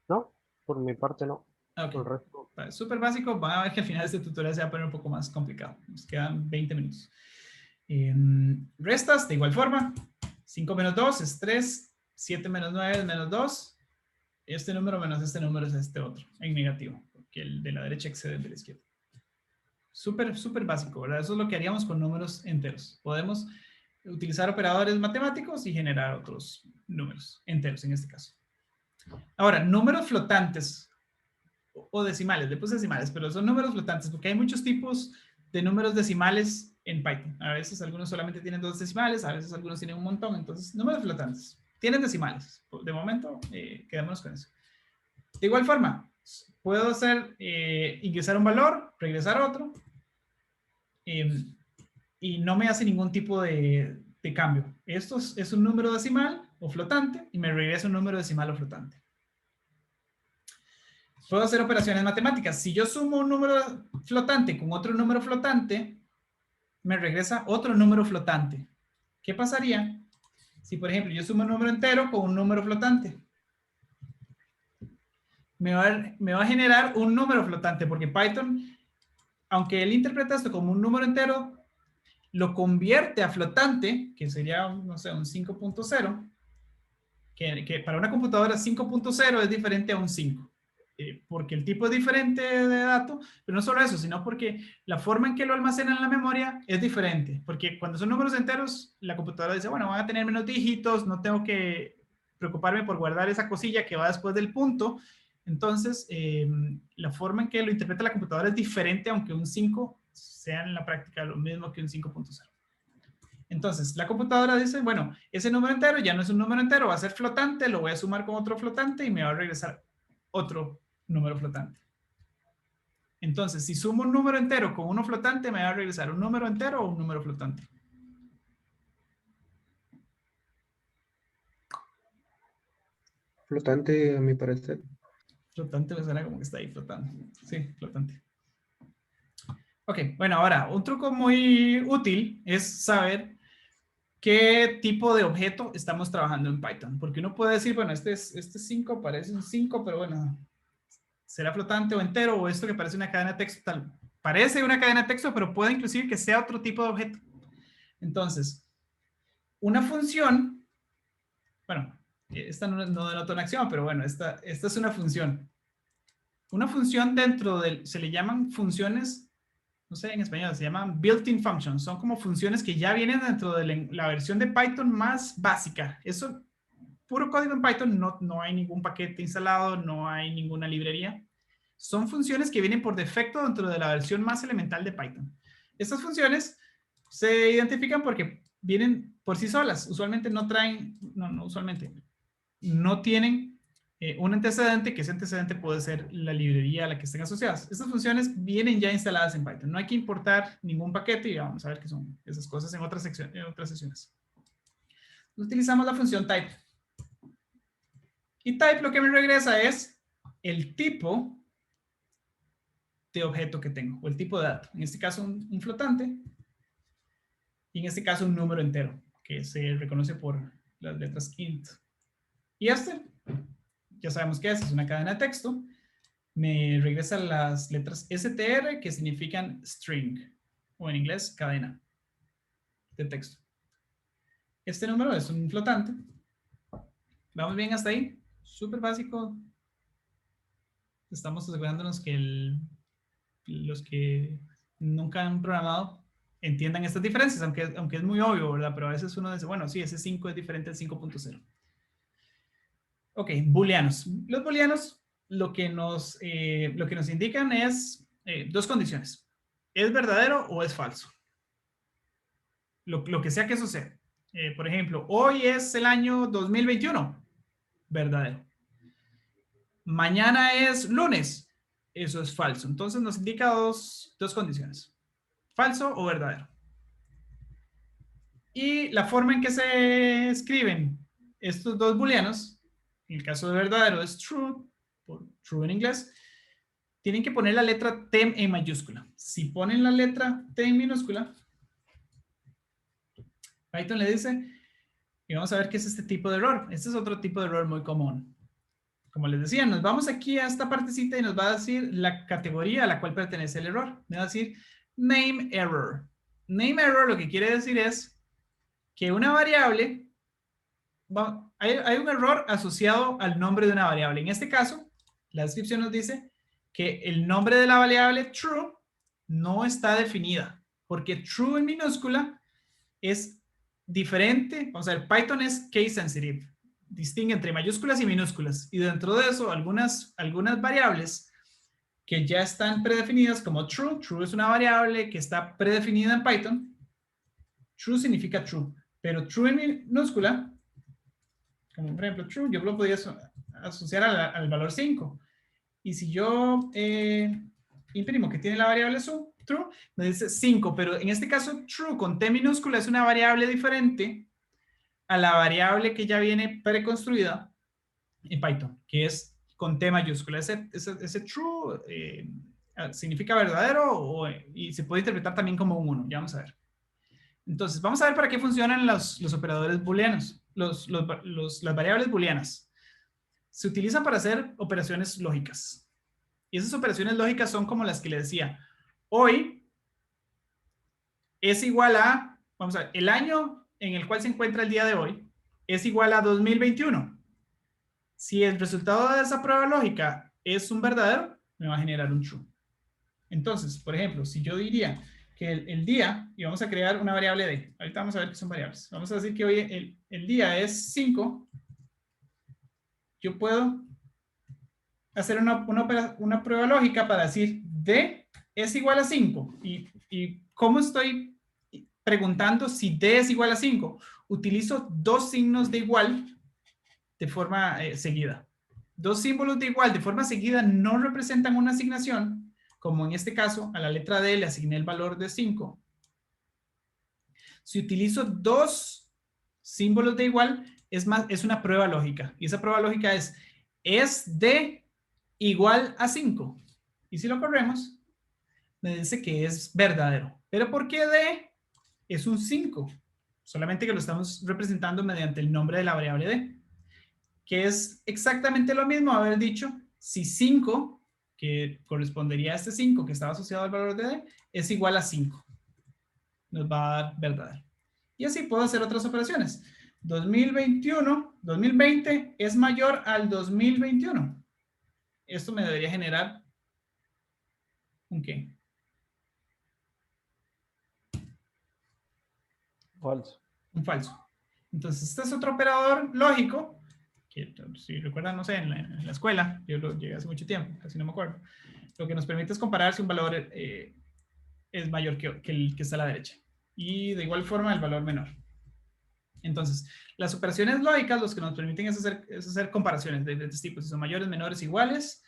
No, por mi parte no. Ok. Por el resto. Vale, súper básico. Van a ver que al final de este tutorial se va a poner un poco más complicado. Nos quedan 20 minutos. Restas de igual forma. 5 menos 2 es 3. 7 menos 9 es menos 2. Este número menos este número es este otro, en negativo. Porque el de la derecha excede el de la izquierda. Súper, súper básico, ¿verdad? Eso es lo que haríamos con números enteros. Podemos utilizar operadores matemáticos y generar otros números enteros en este caso. Ahora, números flotantes o decimales, le puse decimales, pero son números flotantes porque hay muchos tipos de números decimales en Python. A veces algunos solamente tienen 2 decimales, a veces algunos tienen un montón. Entonces, números flotantes tienen decimales. De momento, quedémonos con eso. De igual forma, puedo hacer ingresar un valor, regresar otro, y no me hace ningún tipo de cambio. Esto es un número decimal o flotante y me regresa un número decimal o flotante. Puedo hacer operaciones matemáticas. Si yo sumo un número flotante con otro número flotante, me regresa otro número flotante. ¿Qué pasaría si, por ejemplo, yo sumo un número entero con un número flotante? Me va a generar un número flotante, porque Python, aunque él interpreta esto como un número entero, lo convierte a flotante, que sería, no sé, un 5.0, que para una computadora 5.0 es diferente a un 5. Porque el tipo es diferente de dato, pero no solo eso, sino porque la forma en que lo almacena en la memoria es diferente, porque cuando son números enteros, la computadora dice, bueno, van a tener menos dígitos, no tengo que preocuparme por guardar esa cosilla que va después del punto. Entonces, la forma en que lo interpreta la computadora es diferente, aunque un 5 sea en la práctica lo mismo que un 5.0. Entonces, la computadora dice, bueno, ese número entero ya no es un número entero, va a ser flotante, lo voy a sumar con otro flotante y me va a regresar otro número flotante. Entonces, si sumo un número entero con uno flotante, me va a regresar un número entero o un número flotante. Flotante, a mi parecer. Flotante me suena como que está ahí flotando. Sí, flotante. Ok, bueno, ahora, un truco muy útil es saber qué tipo de objeto estamos trabajando en Python. Porque uno puede decir, bueno, este 5 parece un 5, pero bueno, será flotante o entero, o esto que parece una cadena de texto, tal. Parece una cadena de texto, pero puede inclusive que sea otro tipo de objeto. Entonces, una función, bueno, esta no denota una acción, pero bueno, esta es una función. Una función dentro del, se le llaman funciones, no sé en español, se llaman built-in functions. Son como funciones que ya vienen dentro de la versión de Python más básica. Eso, puro código en Python, no hay ningún paquete instalado, no hay ninguna librería. Son funciones que vienen por defecto dentro de la versión más elemental de Python. Estas funciones se identifican porque vienen por sí solas. Usualmente no traen, no usualmente, no tienen un antecedente, que ese antecedente puede ser la librería a la que estén asociadas. Estas funciones vienen ya instaladas en Python. No hay que importar ningún paquete y vamos a ver qué son esas cosas en otras sesiones. Utilizamos la función type. Y type lo que me regresa es el tipo de objeto que tengo, o el tipo de dato. En este caso, un flotante. Y en este caso, un número entero, que se reconoce por las letras int. Y ya sabemos que es una cadena de texto. Me regresa las letras str, que significan string, o en inglés, cadena de texto. Este número es un flotante. ¿Vamos bien hasta ahí? Súper básico. Estamos asegurándonos que los que nunca han programado entiendan estas diferencias, aunque es muy obvio, ¿verdad? Pero a veces uno dice, bueno, sí, ese 5 es diferente al 5.0. Ok, booleanos. Los booleanos lo que nos indican es dos condiciones. ¿Es verdadero o es falso? Lo que sea que suceda. Por ejemplo, hoy es el año 2021. Verdadero. Mañana es lunes. Eso es falso. Entonces nos indica dos condiciones. Falso o verdadero. Y la forma en que se escriben estos dos booleanos, en el caso de verdadero es true, por true en inglés, tienen que poner la letra T en mayúscula. Si ponen la letra T en minúscula, Python le dice, y vamos a ver qué es este tipo de error. Este es otro tipo de error muy común. Como les decía, nos vamos aquí a esta partecita y nos va a decir la categoría a la cual pertenece el error. Me va a decir name error. Name error lo que quiere decir es que una variable, hay un error asociado al nombre de una variable. En este caso, la descripción nos dice que el nombre de la variable true no está definida, porque true en minúscula es diferente. Vamos a ver, Python es case sensitive, distingue entre mayúsculas y minúsculas, y dentro de eso algunas variables que ya están predefinidas como true. True es una variable que está predefinida en Python. True significa true, pero true en minúscula, como por ejemplo true, yo lo podría asociar al valor 5. Y si yo imprimo que tiene la variable true, me dice 5, pero en este caso true con T minúscula es una variable diferente a la variable que ya viene preconstruida en Python, que es con T mayúscula. Ese true significa verdadero y se puede interpretar también como un 1. Ya vamos a ver. Entonces, vamos a ver para qué funcionan los operadores booleanos, las variables booleanas. Se utilizan para hacer operaciones lógicas. Y esas operaciones lógicas son como las que le decía. Hoy es igual a, vamos a ver, el año en el cual se encuentra el día de hoy es igual a 2021. Si el resultado de esa prueba lógica es un verdadero, me va a generar un true. Entonces, por ejemplo, si yo diría que el día, y vamos a crear una variable d, ahorita vamos a ver qué son variables. Vamos a decir que hoy el día es 5. Yo puedo hacer una prueba lógica para decir d es igual a 5. ¿Y cómo estoy preguntando si d es igual a 5? Utilizo dos signos de igual de forma seguida. Dos símbolos de igual de forma seguida no representan una asignación, como en este caso a la letra d le asigné el valor de 5. Si utilizo dos símbolos de igual, es una prueba lógica. Y esa prueba lógica es d igual a 5. Y si lo corremos, me dice que es verdadero. ¿Pero por qué d es un 5? Solamente que lo estamos representando mediante el nombre de la variable d, que es exactamente lo mismo haber dicho si 5, que correspondería a este 5 que estaba asociado al valor de d, es igual a 5. Nos va a dar verdadero. Y así puedo hacer otras operaciones. 2020 es mayor al 2021. Esto me debería generar un ¿qué? Falso. Un falso. Entonces, este es otro operador lógico, que si recuerdan, no sé, en la escuela, yo lo llegué hace mucho tiempo, casi no me acuerdo. Lo que nos permite es comparar si un valor es mayor que el que está a la derecha. Y de igual forma el valor menor. Entonces, las operaciones lógicas lo que nos permiten es hacer comparaciones de diferentes tipos, si son mayores, menores, iguales.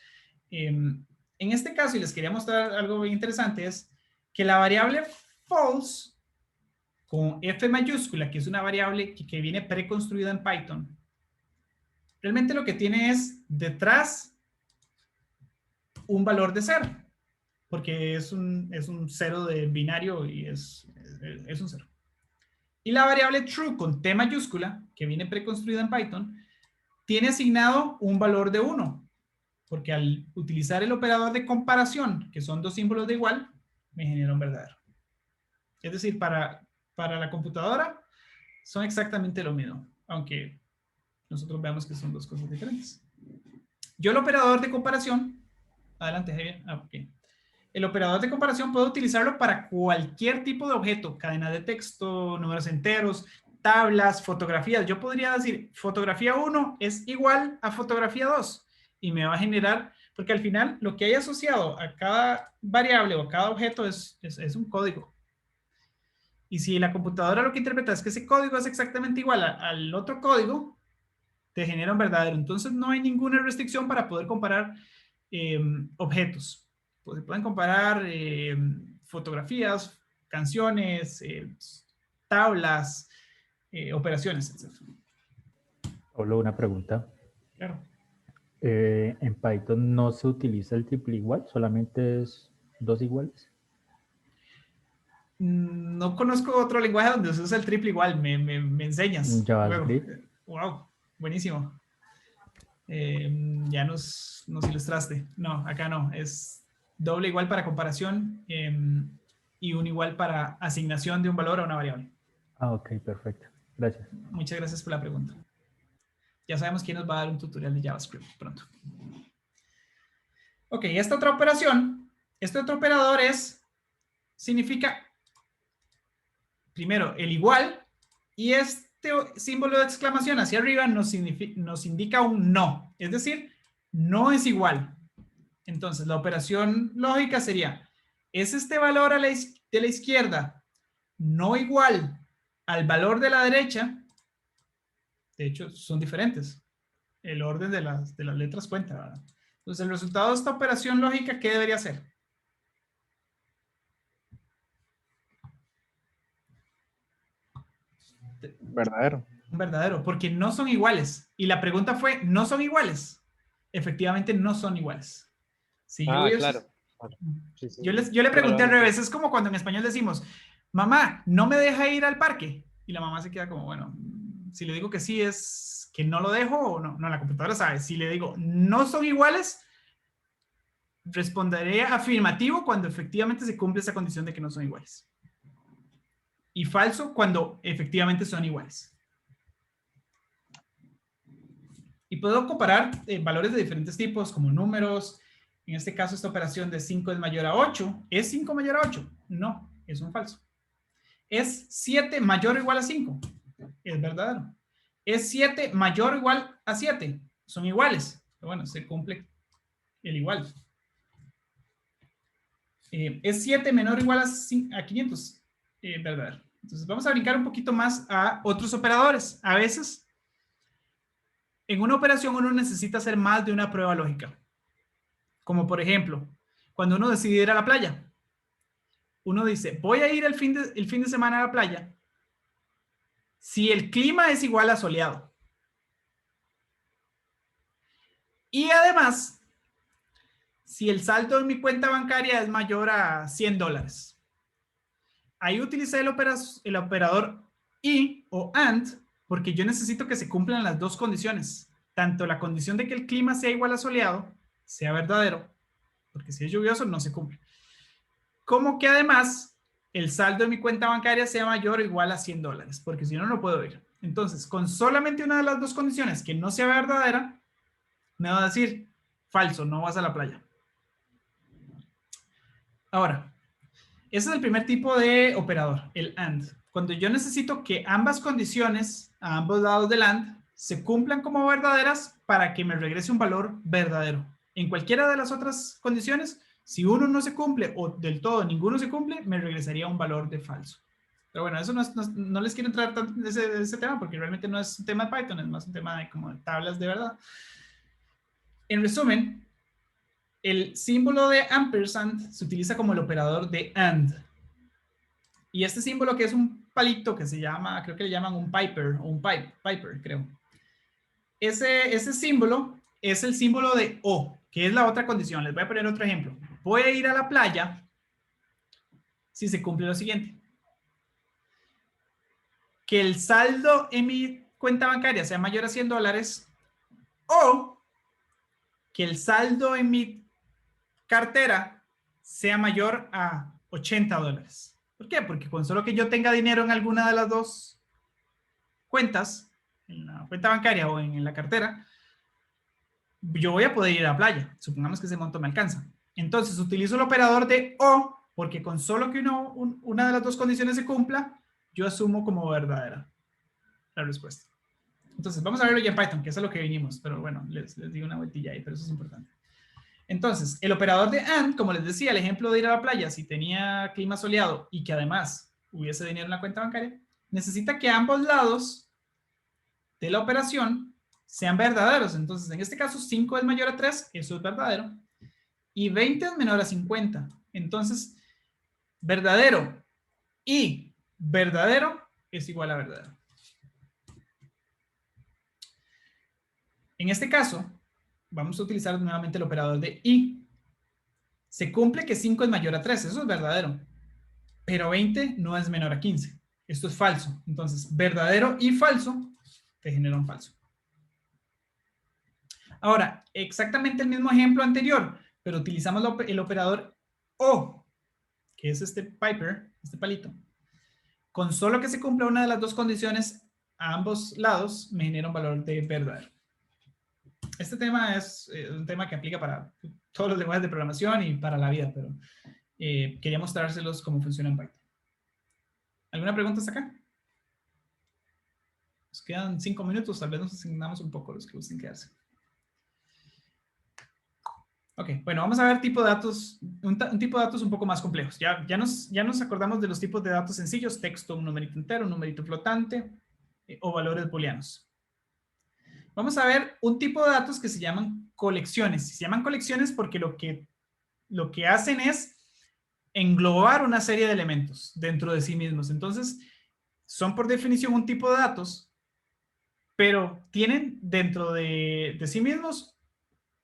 En este caso, y les quería mostrar algo bien interesante, es que la variable false con F mayúscula, que es una variable que viene preconstruida en Python, realmente lo que tiene es detrás un valor de 0, porque es un 0 de binario y es un 0. Y la variable true con T mayúscula, que viene preconstruida en Python, tiene asignado un valor de 1, porque al utilizar el operador de comparación, que son dos símbolos de igual, me genera un verdadero. Es decir, para la computadora son exactamente lo mismo, aunque nosotros veamos que son dos cosas diferentes. Yo el operador de comparación, adelante Javier, okay. el operador de comparación puedo utilizarlo para cualquier tipo de objeto, cadena de texto, números enteros, tablas, fotografías. Yo podría decir, fotografía 1 es igual a fotografía 2 y me va a generar, porque al final lo que hay asociado a cada variable o a cada objeto es un código. Y si la computadora lo que interpreta es que ese código es exactamente igual al otro código, te genera un verdadero. Entonces no hay ninguna restricción para poder comparar objetos. Pues se pueden comparar fotografías, canciones, tablas, operaciones, etc. Solo una pregunta. Claro. En Python no se utiliza el triple igual, solamente es 2 iguales. No conozco otro lenguaje donde se usa el triple igual. Me enseñas. JavaScript. Luego. Wow, buenísimo. Ya nos ilustraste. No, acá no. Es doble igual para comparación y un igual para asignación de un valor a una variable. Ah, ok, perfecto. Gracias. Muchas gracias por la pregunta. Ya sabemos quién nos va a dar un tutorial de JavaScript pronto. Ok, esta otra operación, este otro operador significa, primero, el igual, y este símbolo de exclamación hacia arriba nos indica un no, es decir, no es igual. Entonces, la operación lógica sería, ¿es este valor de la izquierda no igual al valor de la derecha? De hecho, son diferentes. El orden de las letras cuenta, ¿verdad? Entonces, el resultado de esta operación lógica, ¿qué debería ser? Verdadero. Un verdadero, porque no son iguales. Y la pregunta fue, ¿no son iguales? Efectivamente, no son iguales. Si Ah, yo, claro. Sí, sí. yo le pregunté al Relevante. revés. Es como cuando en español decimos, mamá, ¿no me deja ir al parque? Y la mamá se queda como, bueno, si le digo que sí es que no lo dejo o no. No, la computadora sabe. Si le digo, no son iguales, responderé afirmativo cuando efectivamente se cumple esa condición de que no son iguales. Y falso cuando efectivamente son iguales. Y puedo comparar valores de diferentes tipos, como números. En este caso, esta operación de 5 es mayor a 8. ¿Es 5 mayor a 8? No, es un falso. ¿Es 7 mayor o igual a 5? Es verdadero. ¿Es 7 mayor o igual a 7? Son iguales. Pero bueno, se cumple el igual. ¿Es 7 menor o igual a 500? Verdadero. Entonces vamos a brincar un poquito más a otros operadores. A veces, en una operación uno necesita hacer más de una prueba lógica. Como por ejemplo, cuando uno decide ir a la playa. Uno dice, voy a ir el fin de semana a la playa si el clima es igual a soleado. Y además, si el saldo en mi cuenta bancaria es mayor a $100. Ahí utilicé el operador y o AND porque yo necesito que se cumplan las dos condiciones. Tanto la condición de que el clima sea igual a soleado, sea verdadero, porque si es lluvioso no se cumple. Como que además el saldo de mi cuenta bancaria sea mayor o igual a $100, porque si no, no puedo ir. Entonces, con solamente una de las dos condiciones que no sea verdadera, me va a decir falso, no vas a la playa. Ahora, ese es el primer tipo de operador, el AND. Cuando yo necesito que ambas condiciones a ambos lados del AND se cumplan como verdaderas para que me regrese un valor verdadero. En cualquiera de las otras condiciones, si uno no se cumple o del todo ninguno se cumple, me regresaría un valor de falso. Pero bueno, eso no les quiero entrar tanto en ese tema porque realmente no es un tema de Python, es más un tema de como tablas de verdad. En resumen, el símbolo de ampersand se utiliza como el operador de AND. Y este símbolo que es un palito que se llama, creo que le llaman un piper o un piper, creo. Ese símbolo es el símbolo de O, que es la otra condición. Les voy a poner otro ejemplo. Voy a ir a la playa si se cumple lo siguiente. Que el saldo en mi cuenta bancaria sea mayor a $100 o que el saldo en mi cartera sea mayor a $80. ¿Por qué? Porque con solo que yo tenga dinero en alguna de las dos cuentas, en la cuenta bancaria o en la cartera, yo voy a poder ir a la playa. Supongamos que ese monto me alcanza. Entonces utilizo el operador de O, porque con solo que una de las dos condiciones se cumpla, yo asumo como verdadera la respuesta. Entonces, vamos a verlo ya en Python, que es a lo que vinimos, pero bueno, les digo una vueltilla ahí, pero eso es importante. Entonces, el operador de AND, como les decía, el ejemplo de ir a la playa, si tenía clima soleado y que además hubiese dinero en la cuenta bancaria, necesita que ambos lados de la operación sean verdaderos. Entonces, en este caso, 5 es mayor a 3, eso es verdadero, y 20 es menor a 50. Entonces, verdadero y verdadero es igual a verdadero. En este caso, vamos a utilizar nuevamente el operador de y. Se cumple que 5 es mayor a 3, eso es verdadero. Pero 20 no es menor a 15. Esto es falso. Entonces, verdadero y falso te genera un falso. Ahora, exactamente el mismo ejemplo anterior, pero utilizamos el operador O, que es este Piper, este palito. Con solo que se cumpla una de las dos condiciones a ambos lados, me genera un valor de verdadero. Este tema es un tema que aplica para todos los lenguajes de programación y para la vida, pero quería mostrárselos cómo funciona en Python. ¿Alguna pregunta hasta acá? Nos quedan 5 minutos, tal vez nos asignamos un poco los que gusten quedarse. Ok, bueno, vamos a ver tipo de datos, un tipo de datos un poco más complejos. Ya nos acordamos de los tipos de datos sencillos, texto, un numerito entero, un numerito flotante o valores booleanos. Vamos a ver un tipo de datos que se llaman colecciones. Se llaman colecciones porque lo que hacen es englobar una serie de elementos dentro de sí mismos. Entonces, son por definición un tipo de datos, pero tienen dentro de sí mismos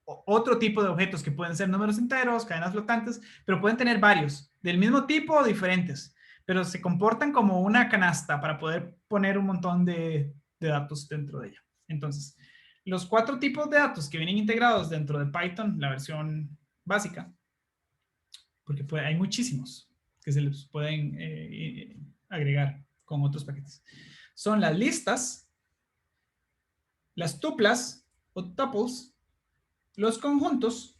otro tipo de objetos que pueden ser números enteros, cadenas flotantes, pero pueden tener varios, del mismo tipo o diferentes, pero se comportan como una canasta para poder poner un montón de datos dentro de ella. Entonces, los 4 tipos de datos que vienen integrados dentro de Python, la versión básica, porque hay muchísimos que se les pueden agregar con otros paquetes, son las listas, las tuplas o tuples, los conjuntos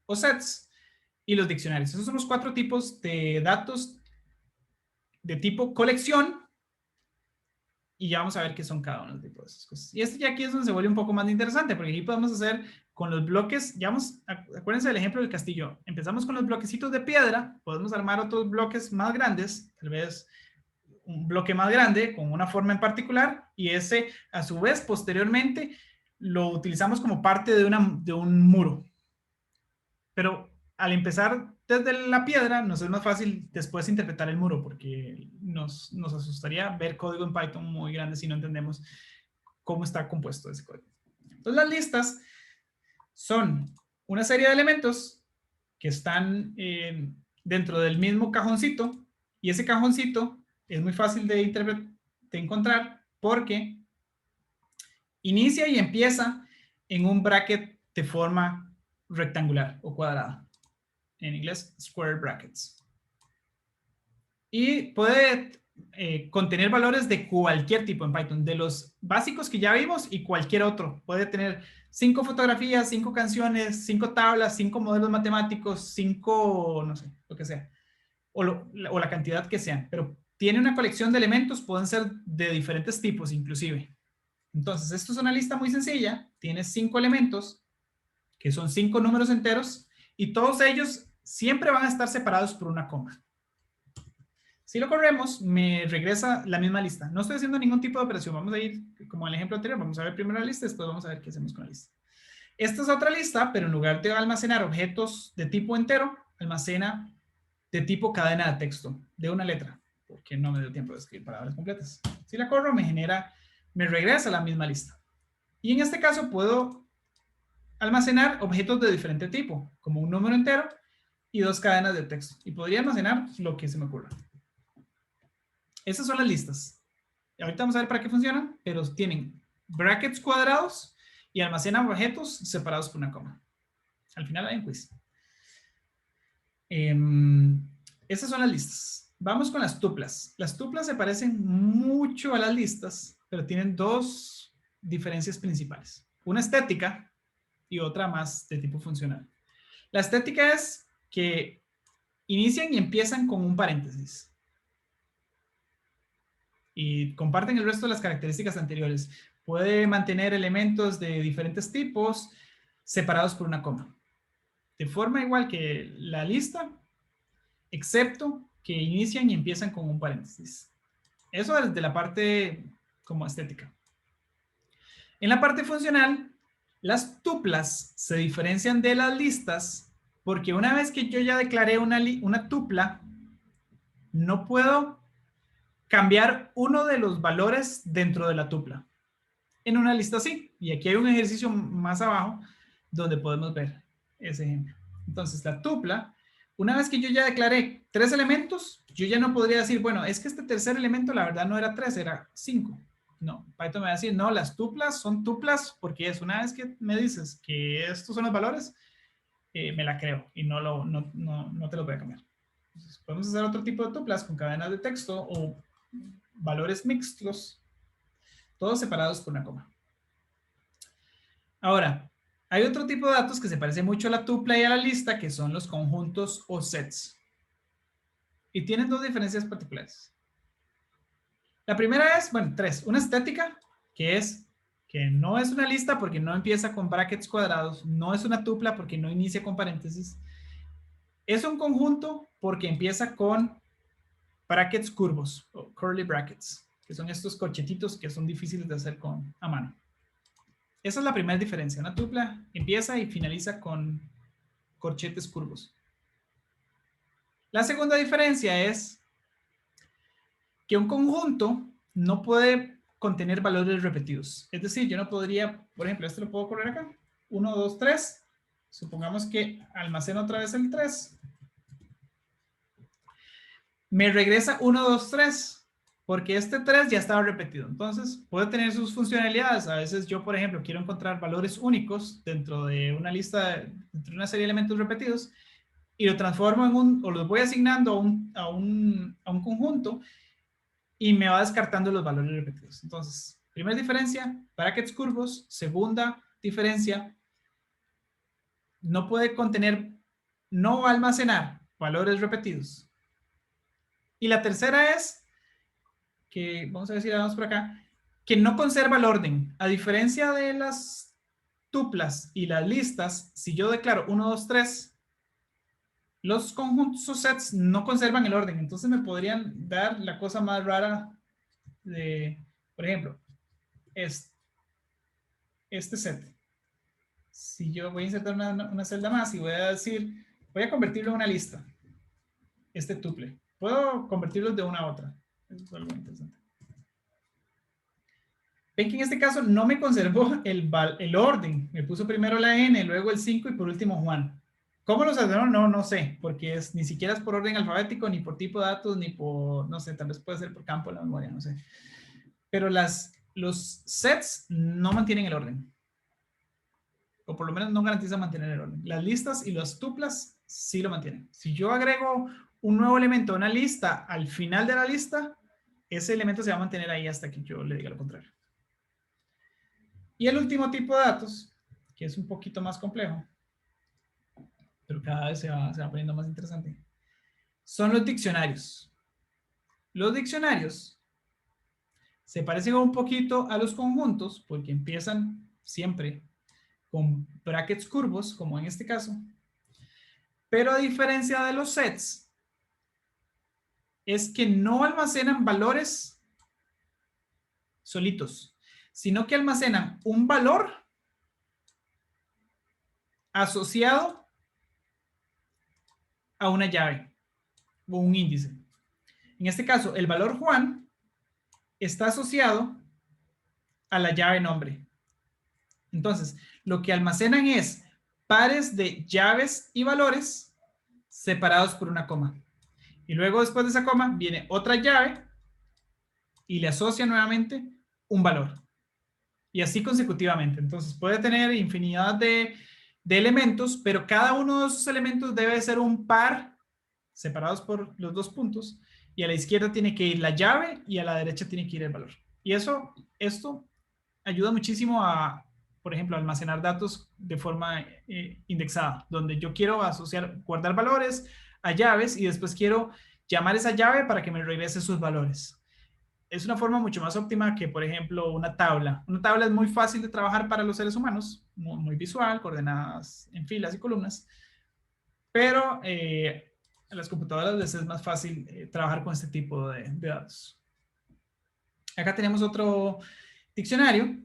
o sets y los diccionarios. Esos son los 4 tipos de datos de tipo colección y ya vamos a ver qué son cada uno de esas cosas. Y ya aquí es donde se vuelve un poco más interesante porque aquí podemos hacer con los bloques, acuérdense del ejemplo del castillo, empezamos con los bloquecitos de piedra, podemos armar otros bloques más grandes, tal vez un bloque más grande con una forma en particular y ese a su vez posteriormente lo utilizamos como parte de un muro. Pero al empezar desde la piedra, nos es más fácil después interpretar el muro, porque nos asustaría ver código en Python muy grande si no entendemos cómo está compuesto ese código. Entonces, las listas son una serie de elementos que están dentro del mismo cajoncito, y ese cajoncito es muy fácil de encontrar porque inicia y empieza en un bracket de forma rectangular o cuadrada. En inglés, square brackets. Y puede contener valores de cualquier tipo en Python, de los básicos que ya vimos y cualquier otro. Puede tener 5 fotografías, 5 canciones, 5 tablas, 5 modelos matemáticos, 5, no sé, lo que sea. O la cantidad que sean. Pero tiene una colección de elementos, pueden ser de diferentes tipos inclusive. Entonces, esto es una lista muy sencilla. Tiene 5 elementos, que son 5 números enteros, y todos ellos siempre van a estar separados por una coma. Si lo corremos, me regresa la misma lista. No estoy haciendo ningún tipo de operación. Vamos a ir, como en el ejemplo anterior, vamos a ver primero la lista, después vamos a ver qué hacemos con la lista. Esta es otra lista, pero en lugar de almacenar objetos de tipo entero, almacena de tipo cadena de texto, de una letra, porque no me dio tiempo de escribir palabras completas. Si la corro, me regresa la misma lista. Y en este caso puedo almacenar objetos de diferente tipo, como un número entero y 2 cadenas de texto. Y podría almacenar lo que se me ocurra. Esas son las listas. Y ahorita vamos a ver para qué funcionan, pero tienen brackets cuadrados y almacenan objetos separados por una coma. Al final hay un quiz. Esas son las listas. Vamos con las tuplas. Las tuplas se parecen mucho a las listas, pero tienen 2 diferencias principales. Una estética y otra más de tipo funcional. La estética es que inician y empiezan con un paréntesis. Y comparten el resto de las características anteriores. Puede mantener elementos de diferentes tipos separados por una coma. De forma igual que la lista, excepto que inician y empiezan con un paréntesis. Eso es de la parte como estética. En la parte funcional, las tuplas se diferencian de las listas porque una vez que yo ya declaré una tupla, no puedo cambiar uno de los valores dentro de la tupla. En una lista sí. Y aquí hay un ejercicio más abajo donde podemos ver ese ejemplo. Entonces, la tupla, una vez que yo ya declaré 3 elementos, yo ya no podría decir, bueno, es que este tercer elemento la verdad no era 3, era 5. No, Python me va a decir, no, las tuplas son tuplas porque es una vez que me dices que estos son los valores, me la creo y no te lo voy a cambiar. Entonces, podemos hacer otro tipo de tuplas con cadenas de texto o valores mixtos, todos separados por una coma. Ahora, hay otro tipo de datos que se parece mucho a la tupla y a la lista, que son los conjuntos o sets. Y tienen 2 diferencias particulares. La primera es, bueno, 3. Una estética, que es que no es una lista porque no empieza con brackets cuadrados, no es una tupla porque no inicia con paréntesis. Es un conjunto porque empieza con brackets curvos, o curly brackets, que son estos corchetitos que son difíciles de hacer a mano. Esa es la primera diferencia. Una tupla empieza y finaliza con corchetes curvos. La segunda diferencia es que un conjunto no puede contener valores repetidos. Es decir, yo no podría, por ejemplo, este lo puedo correr acá. 1, 2, 3. Supongamos que almaceno otra vez el 3. Me regresa 1, 2, 3. Porque este 3 ya estaba repetido. Entonces, puede tener sus funcionalidades. A veces yo, por ejemplo, quiero encontrar valores únicos dentro de una lista, dentro de una serie de elementos repetidos, y lo transformo o los voy asignando a un conjunto, y me va descartando los valores repetidos. Entonces, primera diferencia, brackets curvos. Segunda diferencia, no puede contener, no va a almacenar valores repetidos. Y la tercera es que, vamos a ver si la vamos por acá, que no conserva el orden. A diferencia de las tuplas y las listas, si yo declaro 1, 2, 3, los conjuntos o sets no conservan el orden. Entonces me podrían dar la cosa más rara de, por ejemplo, este set. Si yo voy a insertar una celda más y voy a decir, voy a convertirlo en una lista, este tuple. Puedo convertirlos de una a otra. Eso es algo interesante. Ven que en este caso no me conservó el orden. Me puso primero la N, luego el 5 y por último Juan. ¿Cómo los ordenó? No sé, porque ni siquiera es por orden alfabético, ni por tipo de datos, ni por, no sé, tal vez puede ser por campo de la memoria, no sé. Pero los sets no mantienen el orden. O por lo menos no garantizan mantener el orden. Las listas y las tuplas sí lo mantienen. Si yo agrego un nuevo elemento a una lista al final de la lista, ese elemento se va a mantener ahí hasta que yo le diga lo contrario. Y el último tipo de datos, que es un poquito más complejo, pero cada vez se va poniendo más interesante, son los diccionarios. Los diccionarios se parecen un poquito a los conjuntos porque empiezan siempre con brackets curvos, como en este caso, pero a diferencia de los sets, es que no almacenan valores solitos, sino que almacenan un valor asociado a una llave o un índice. En este caso, el valor Juan está asociado a la llave nombre. Entonces, lo que almacenan es pares de llaves y valores separados por una coma. Y luego, después de esa coma, viene otra llave y le asocia nuevamente un valor. Y así consecutivamente. Entonces, puede tener infinidad de elementos, pero cada uno de esos elementos debe ser un par separados por los 2 puntos. Y a la izquierda tiene que ir la llave y a la derecha tiene que ir el valor. Y esto ayuda muchísimo a, por por ejemplo, almacenar datos de forma indexada, donde yo quiero guardar valores a llaves y después quiero llamar esa llave para que me regrese sus valores. Es una forma mucho más óptima que, por ejemplo, una tabla. Una tabla es muy fácil de trabajar para los seres humanos, muy visual, coordenadas en filas y columnas, pero a las computadoras les es más fácil trabajar con este tipo de datos. Acá tenemos otro diccionario.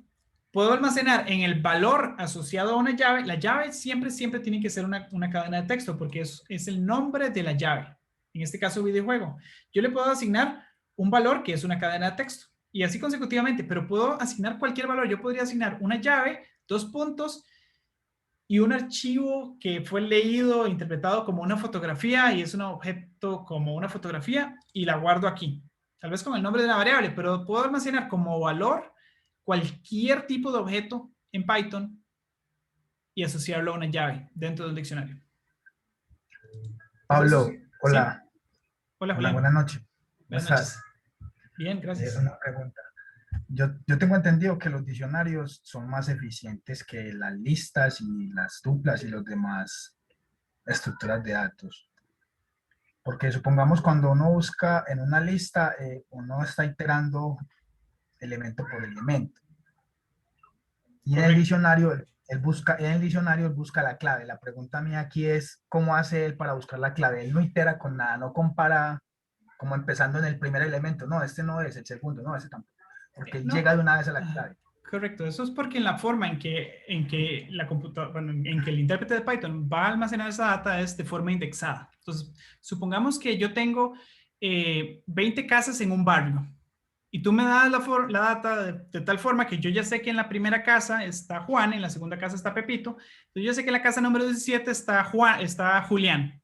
Puedo almacenar en el valor asociado a una llave. La llave siempre tiene que ser una cadena de texto porque es el nombre de la llave. En este caso, videojuego. Yo le puedo asignar un valor que es una cadena de texto y así consecutivamente, pero puedo asignar cualquier valor. Yo podría asignar una llave, 2 puntos y un archivo que fue leído, interpretado como una fotografía y es un objeto como una fotografía y la guardo aquí. Tal vez con el nombre de una variable, pero puedo almacenar como valor cualquier tipo de objeto en Python y asociarlo a una llave dentro del diccionario. Pablo, ¿Sí? hola. Hola, Hola, Julián. buenas noches. ¿Cómo Buenas estás? noches. Bien, gracias. Una pregunta. Yo tengo entendido que los diccionarios son más eficientes que las listas y las tuplas y los demás estructuras de datos. Porque supongamos cuando uno busca en una lista, uno está iterando elemento por elemento. Y en el diccionario, él busca la clave. La pregunta mía aquí es, ¿cómo hace él para buscar la clave? Él no itera con nada, no compara como empezando en el primer elemento. No, este no es, el segundo, no, ese tampoco. Porque él llega de una vez a la clave. Correcto, eso es porque en la forma en que la computadora, bueno, en que el intérprete de Python va a almacenar esa data es de forma indexada. Entonces, supongamos que yo tengo 20 casas en un barrio y tú me das la data de tal forma que yo ya sé que en la primera casa está Juan, en la segunda casa está Pepito, entonces yo sé que en la casa número 17 está Julián.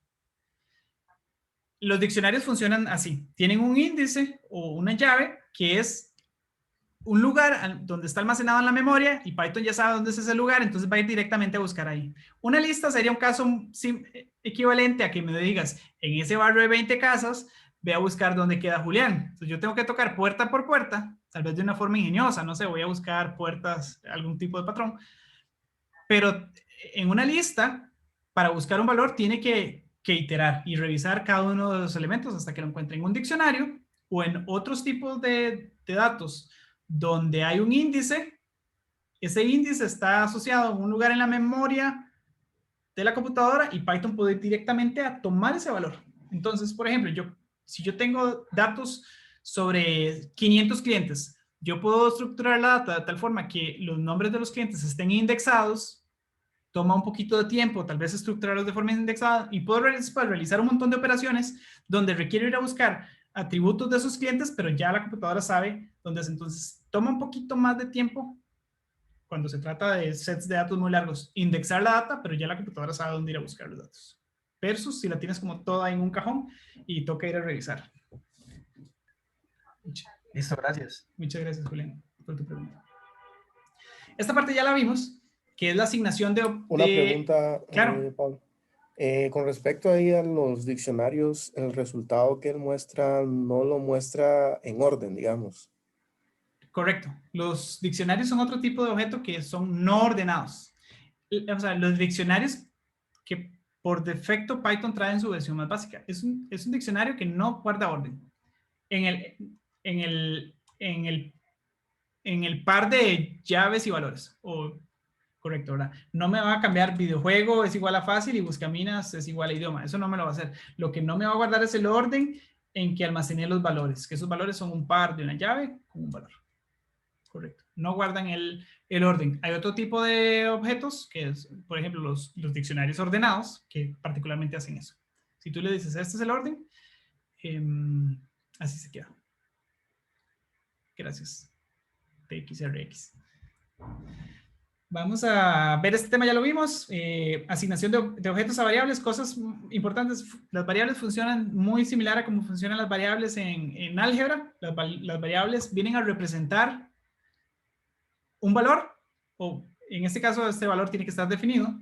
Los diccionarios funcionan así, tienen un índice o una llave que es un lugar donde está almacenado en la memoria y Python ya sabe dónde es ese lugar, entonces va a ir directamente a buscar ahí. Una lista sería un caso equivalente a que me digas, en ese barrio de 20 casas, ve a buscar dónde queda Julián. Entonces yo tengo que tocar puerta por puerta, tal vez de una forma ingeniosa, no sé, voy a buscar puertas, algún tipo de patrón. Pero en una lista, para buscar un valor, tiene que iterar y revisar cada uno de los elementos hasta que lo encuentre en un diccionario o en otros tipos de datos donde hay un índice. Ese índice está asociado a un lugar en la memoria de la computadora y Python puede ir directamente a tomar ese valor. Entonces, por ejemplo, si yo tengo datos sobre 500 clientes, yo puedo estructurar la data de tal forma que los nombres de los clientes estén indexados. Toma un poquito de tiempo, tal vez estructurarlos de forma indexada y puedo realizar un montón de operaciones donde requiero ir a buscar atributos de esos clientes, pero ya la computadora sabe dónde es. Entonces, toma un poquito más de tiempo cuando se trata de sets de datos muy largos, indexar la data, pero ya la computadora sabe dónde ir a buscar los datos. Versus si la tienes como toda en un cajón y toca ir a revisar. Listo, gracias. Muchas gracias, Julián, por tu pregunta. Esta parte ya la vimos, que es la asignación de... Una pregunta, claro. Pablo. Con respecto ahí a los diccionarios, el resultado que él muestra no lo muestra en orden, digamos. Correcto. Los diccionarios son otro tipo de objeto que son no ordenados. O sea, los diccionarios que por defecto Python trae en su versión más básica. Es un diccionario que no guarda orden. En el par de llaves y valores. Correcto, ¿verdad? No me va a cambiar videojuego es igual a fácil y buscaminas es igual a idioma. Eso no me lo va a hacer. Lo que no me va a guardar es el orden en que almacené los valores, que esos valores son un par de una llave con un valor. Correcto. No guardan el orden. Hay otro tipo de objetos, que es, por ejemplo, los diccionarios ordenados, que particularmente hacen eso. Si tú le dices, este es el orden, así se queda. Gracias. TXRX. Vamos a ver este tema, ya lo vimos. Asignación de objetos a variables, cosas importantes. Las variables funcionan muy similar a cómo funcionan las variables en álgebra. Las variables vienen a representar un valor, o en este caso este valor tiene que estar definido,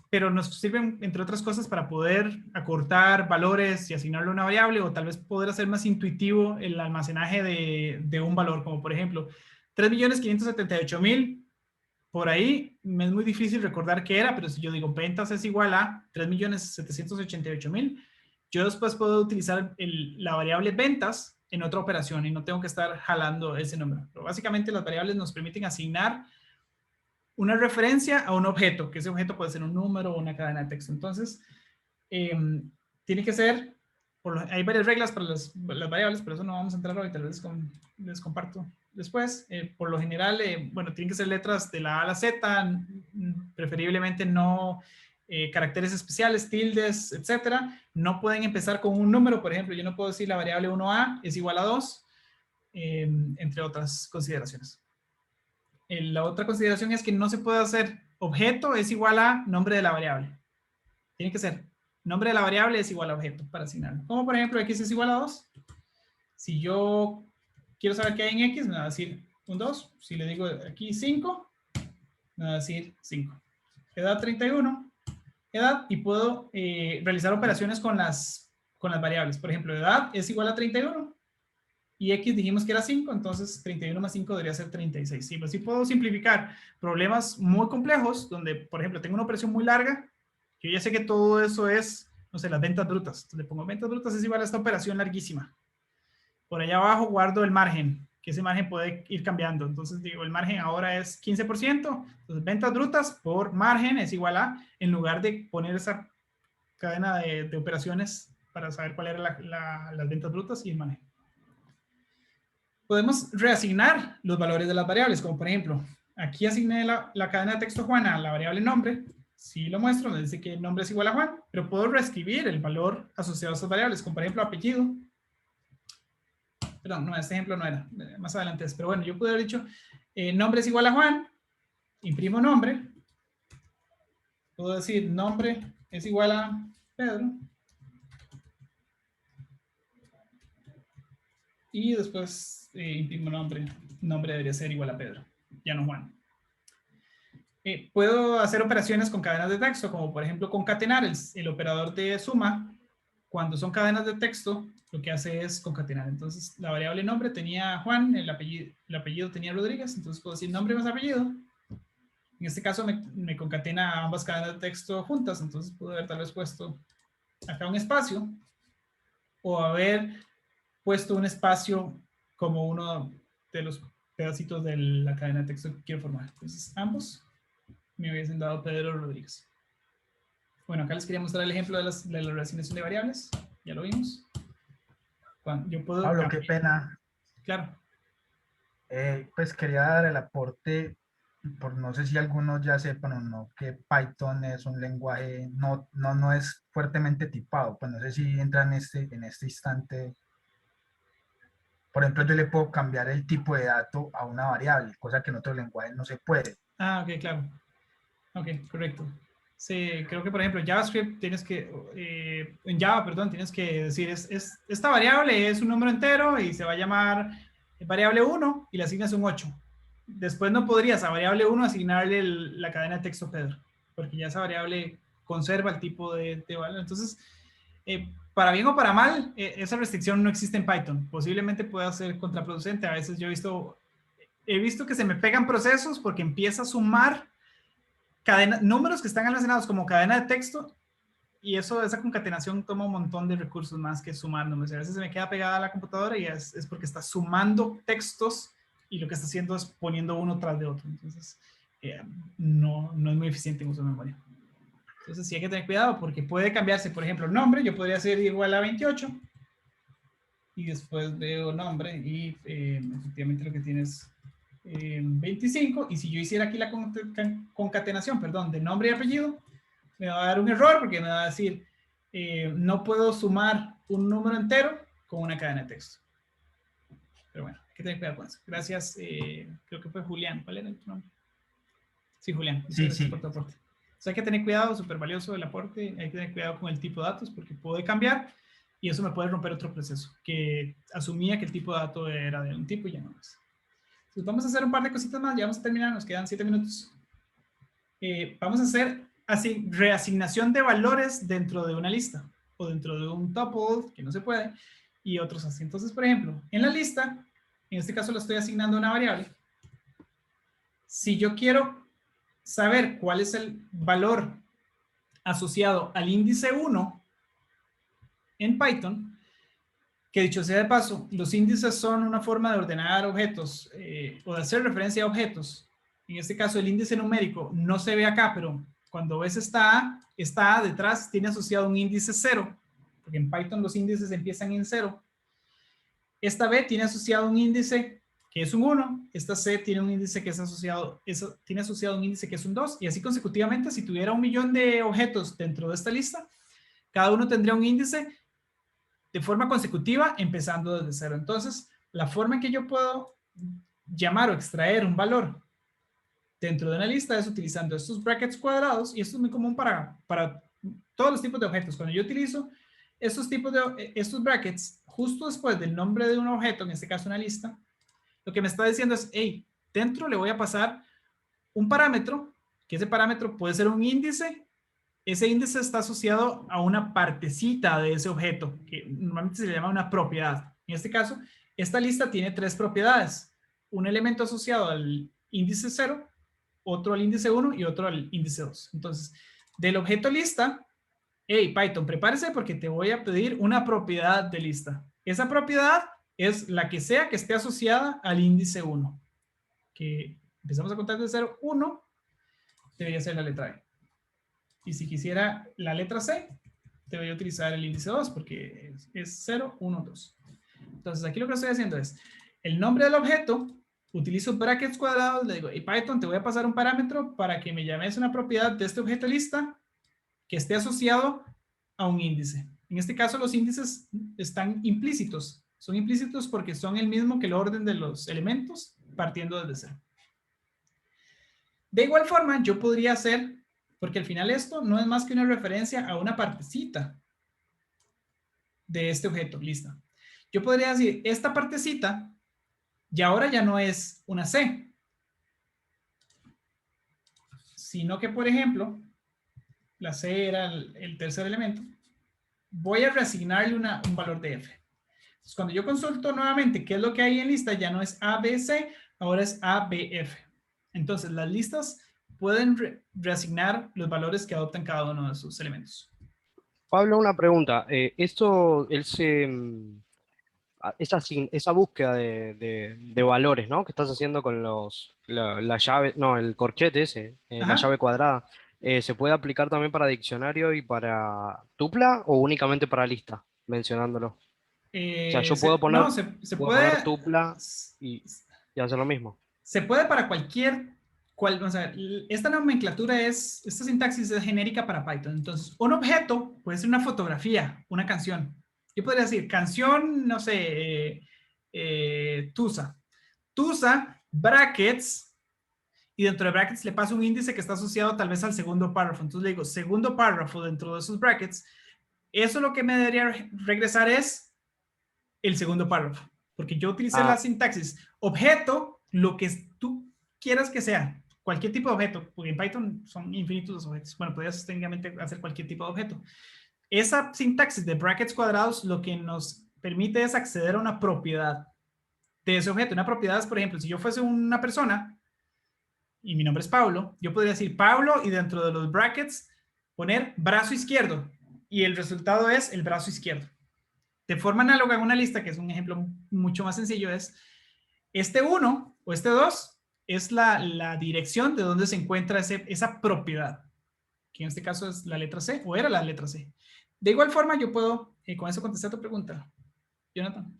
pero nos sirven, entre otras cosas, para poder acortar valores y asignarle a una variable, o tal vez poder hacer más intuitivo el almacenaje de un valor, como por ejemplo, 3.578.000 por ahí me es muy difícil recordar qué era, pero si yo digo ventas es igual a 3.788.000, yo después puedo utilizar la variable ventas en otra operación y no tengo que estar jalando ese número. Pero básicamente las variables nos permiten asignar una referencia a un objeto, que ese objeto puede ser un número o una cadena de texto. Entonces, tiene que ser, hay varias reglas para las variables, pero eso no vamos a entrar ahorita, les comparto después. Por lo general, bueno, tienen que ser letras de la A a la Z, preferiblemente no caracteres especiales, tildes, etcétera. No pueden empezar con un número, por ejemplo, yo no puedo decir la variable 1A es igual a 2, entre otras consideraciones. La otra consideración es que no se puede hacer objeto es igual a nombre de la variable. Tiene que ser nombre de la variable es igual a objeto para asignarlo. Como por ejemplo x es igual a 2. Si yo quiero saber qué hay en x, me va a decir un 2. Si le digo aquí 5, me va a decir 5. Edad 31. Edad, y puedo realizar operaciones con las variables. Por ejemplo, edad es igual a 31. Y x dijimos que era 5, entonces 31 más 5 debería ser 36. Sí, pues sí puedo simplificar problemas muy complejos, donde, por ejemplo, tengo una operación muy larga. Yo ya sé que todo eso es, no sé, las ventas brutas. Entonces le pongo ventas brutas es igual a esta operación larguísima. Por allá abajo guardo el margen, que ese margen puede ir cambiando. Entonces digo, el margen ahora es 15%. Entonces ventas brutas por margen es igual a, en lugar de poner esa cadena de operaciones para saber cuál era las ventas brutas y el margen. Podemos reasignar los valores de las variables, como por ejemplo, aquí asigné la cadena de texto Juan a la variable nombre. Si lo muestro, me dice que el nombre es igual a Juan, pero puedo reescribir el valor asociado a esas variables, como por ejemplo apellido. Perdón, no, este ejemplo no era, más adelante es, pero bueno, yo pude haber dicho nombre es igual a Juan, imprimo nombre, puedo decir nombre es igual a Pedro, y después imprimo nombre debería ser igual a Pedro, ya no Juan. Puedo hacer operaciones con cadenas de texto, como por ejemplo concatenar el operador de suma. Cuando son cadenas de texto, lo que hace es concatenar. Entonces, la variable nombre tenía Juan, el apellido tenía Rodríguez, entonces puedo decir nombre más apellido. En este caso me concatena ambas cadenas de texto juntas, entonces puedo haber tal vez puesto acá un espacio, o haber puesto un espacio como uno de los pedacitos de la cadena de texto que quiero formar. Entonces, ambos me hubiesen dado Pedro Rodríguez. Bueno, acá les quería mostrar el ejemplo de la reasignación de variables. Ya lo vimos. Yo puedo Pablo, qué pena. Claro. Pues quería dar el aporte, por no sé si algunos ya sepan o no, que Python es un lenguaje, no es fuertemente tipado. Pues no sé si entra en este instante. Por ejemplo, yo le puedo cambiar el tipo de dato a una variable, cosa que en otros lenguajes no se puede. Ah, ok, claro. Ok, correcto. Sí, creo que por ejemplo en JavaScript tienes que, en Java, perdón, tienes que decir, esta variable es un número entero y se va a llamar variable 1 y le asignas un 8. Después no podrías a variable 1 asignarle la cadena de texto Pedro, porque ya esa variable conserva el tipo de valor. Entonces, para bien o para mal, esa restricción no existe en Python. Posiblemente pueda ser contraproducente. A veces yo he visto que se me pegan procesos porque empieza a sumar números que están almacenados como cadena de texto, y esa concatenación toma un montón de recursos más que sumar números. A veces se me queda pegada a la computadora y es porque está sumando textos y lo que está haciendo es poniendo uno tras de otro. Entonces, no es muy eficiente en uso de memoria. Entonces, sí hay que tener cuidado porque puede cambiarse. Por ejemplo, el nombre, yo podría ser igual a 28 y después veo nombre y efectivamente lo que tiene es 25, y si yo hiciera aquí la concatenación, perdón, de nombre y apellido, me va a dar un error porque me va a decir no puedo sumar un número entero con una cadena de texto. Pero bueno, hay que tener cuidado con eso. Gracias, creo que fue Julián. ¿Cuál era tu nombre? Sí, Julián. Sí, sí. Por tu aporte. Entonces hay que tener cuidado, súper valioso el aporte, hay que tener cuidado con el tipo de datos porque puede cambiar y eso me puede romper otro proceso que asumía que el tipo de dato era de un tipo y ya no es. Entonces vamos a hacer un par de cositas más, ya vamos a terminar, nos quedan 7 minutos. Vamos a hacer reasignación de valores dentro de una lista o dentro de un tuple, que no se puede, y otros así. Entonces, por ejemplo, en la lista, en este caso lo estoy asignando a una variable. Si yo quiero saber cuál es el valor asociado al índice 1 en Python, que dicho sea de paso, los índices son una forma de ordenar objetos o de hacer referencia a objetos. En este caso, el índice numérico no se ve acá, pero cuando ves esta A detrás tiene asociado un índice 0, porque en Python los índices empiezan en 0. Esta B tiene asociado un índice que es un 1, esta C tiene un índice que es asociado, tiene asociado un índice que es un 2, y así consecutivamente. Si tuviera 1.000.000 de objetos dentro de esta lista, cada uno tendría un índice de forma consecutiva, empezando desde 0. Entonces, la forma en que yo puedo llamar o extraer un valor dentro de una lista es utilizando estos brackets cuadrados, y esto es muy común para todos los tipos de objetos. Cuando yo utilizo estos brackets justo después del nombre de un objeto, en este caso una lista, lo que me está diciendo es, hey, dentro le voy a pasar un parámetro, que ese parámetro puede ser un índice. Ese índice está asociado a una partecita de ese objeto, que normalmente se le llama una propiedad. En este caso, esta lista tiene 3 propiedades. Un elemento asociado al índice 0, otro al índice 1 y otro al índice 2. Entonces, del objeto lista, hey, Python, prepárese porque te voy a pedir una propiedad de lista. Esa propiedad es la que sea que esté asociada al índice 1. Que empezamos a contar de 0, 1, debería ser la letra E. Y si quisiera la letra C, debería utilizar el índice 2 porque es 0, 1, 2. Entonces aquí lo que estoy haciendo es el nombre del objeto, utilizo brackets cuadrados, le digo, hey Python, te voy a pasar un parámetro para que me llames una propiedad de este objeto lista que esté asociado a un índice. En este caso los índices están implícitos. Son implícitos porque son el mismo que el orden de los elementos partiendo desde 0. De igual forma, yo podría hacer, porque al final esto no es más que una referencia a una partecita de este objeto, lista. Yo podría decir, esta partecita, y ahora ya no es una C, sino que, por ejemplo, la C era el tercer elemento, voy a reasignarle un valor de F. Entonces, cuando yo consulto nuevamente qué es lo que hay en lista, ya no es ABC, ahora es ABF. Entonces, las listas pueden reasignar los valores que adoptan cada uno de sus elementos. Pablo, una pregunta. Esa búsqueda de valores, ¿no? Que estás haciendo con la llave, no, el corchete ese, la llave cuadrada, ¿se puede aplicar también para diccionario y para tupla o únicamente para lista, mencionándolo? O sea, yo puedo poner, poner tupla y hacer lo mismo. Se puede para o sea, esta nomenclatura esta sintaxis es genérica para Python. Entonces, un objeto puede ser una fotografía, una canción. Yo podría decir, canción, no sé, Tusa. Tusa, brackets, y dentro de brackets le paso un índice que está asociado tal vez al segundo párrafo. Entonces le digo, segundo párrafo dentro de esos brackets. Eso lo que me debería regresar es el segundo párrafo. Porque yo utilicé la sintaxis objeto, lo que tú quieras que sea. Cualquier tipo de objeto, porque en Python son infinitos los objetos. Bueno, podrías técnicamente hacer cualquier tipo de objeto. Esa sintaxis de brackets cuadrados lo que nos permite es acceder a una propiedad de ese objeto. Una propiedad es, por ejemplo, si yo fuese una persona y mi nombre es Pablo, yo podría decir Pablo y dentro de los brackets poner brazo izquierdo y el resultado es el brazo izquierdo. De forma análoga en una lista, que es un ejemplo mucho más sencillo, es este 1 o este 2 es la dirección de donde se encuentra esa propiedad, que en este caso es la letra C, o era la letra C. De igual forma, yo puedo, con eso contestar tu pregunta. Jonathan.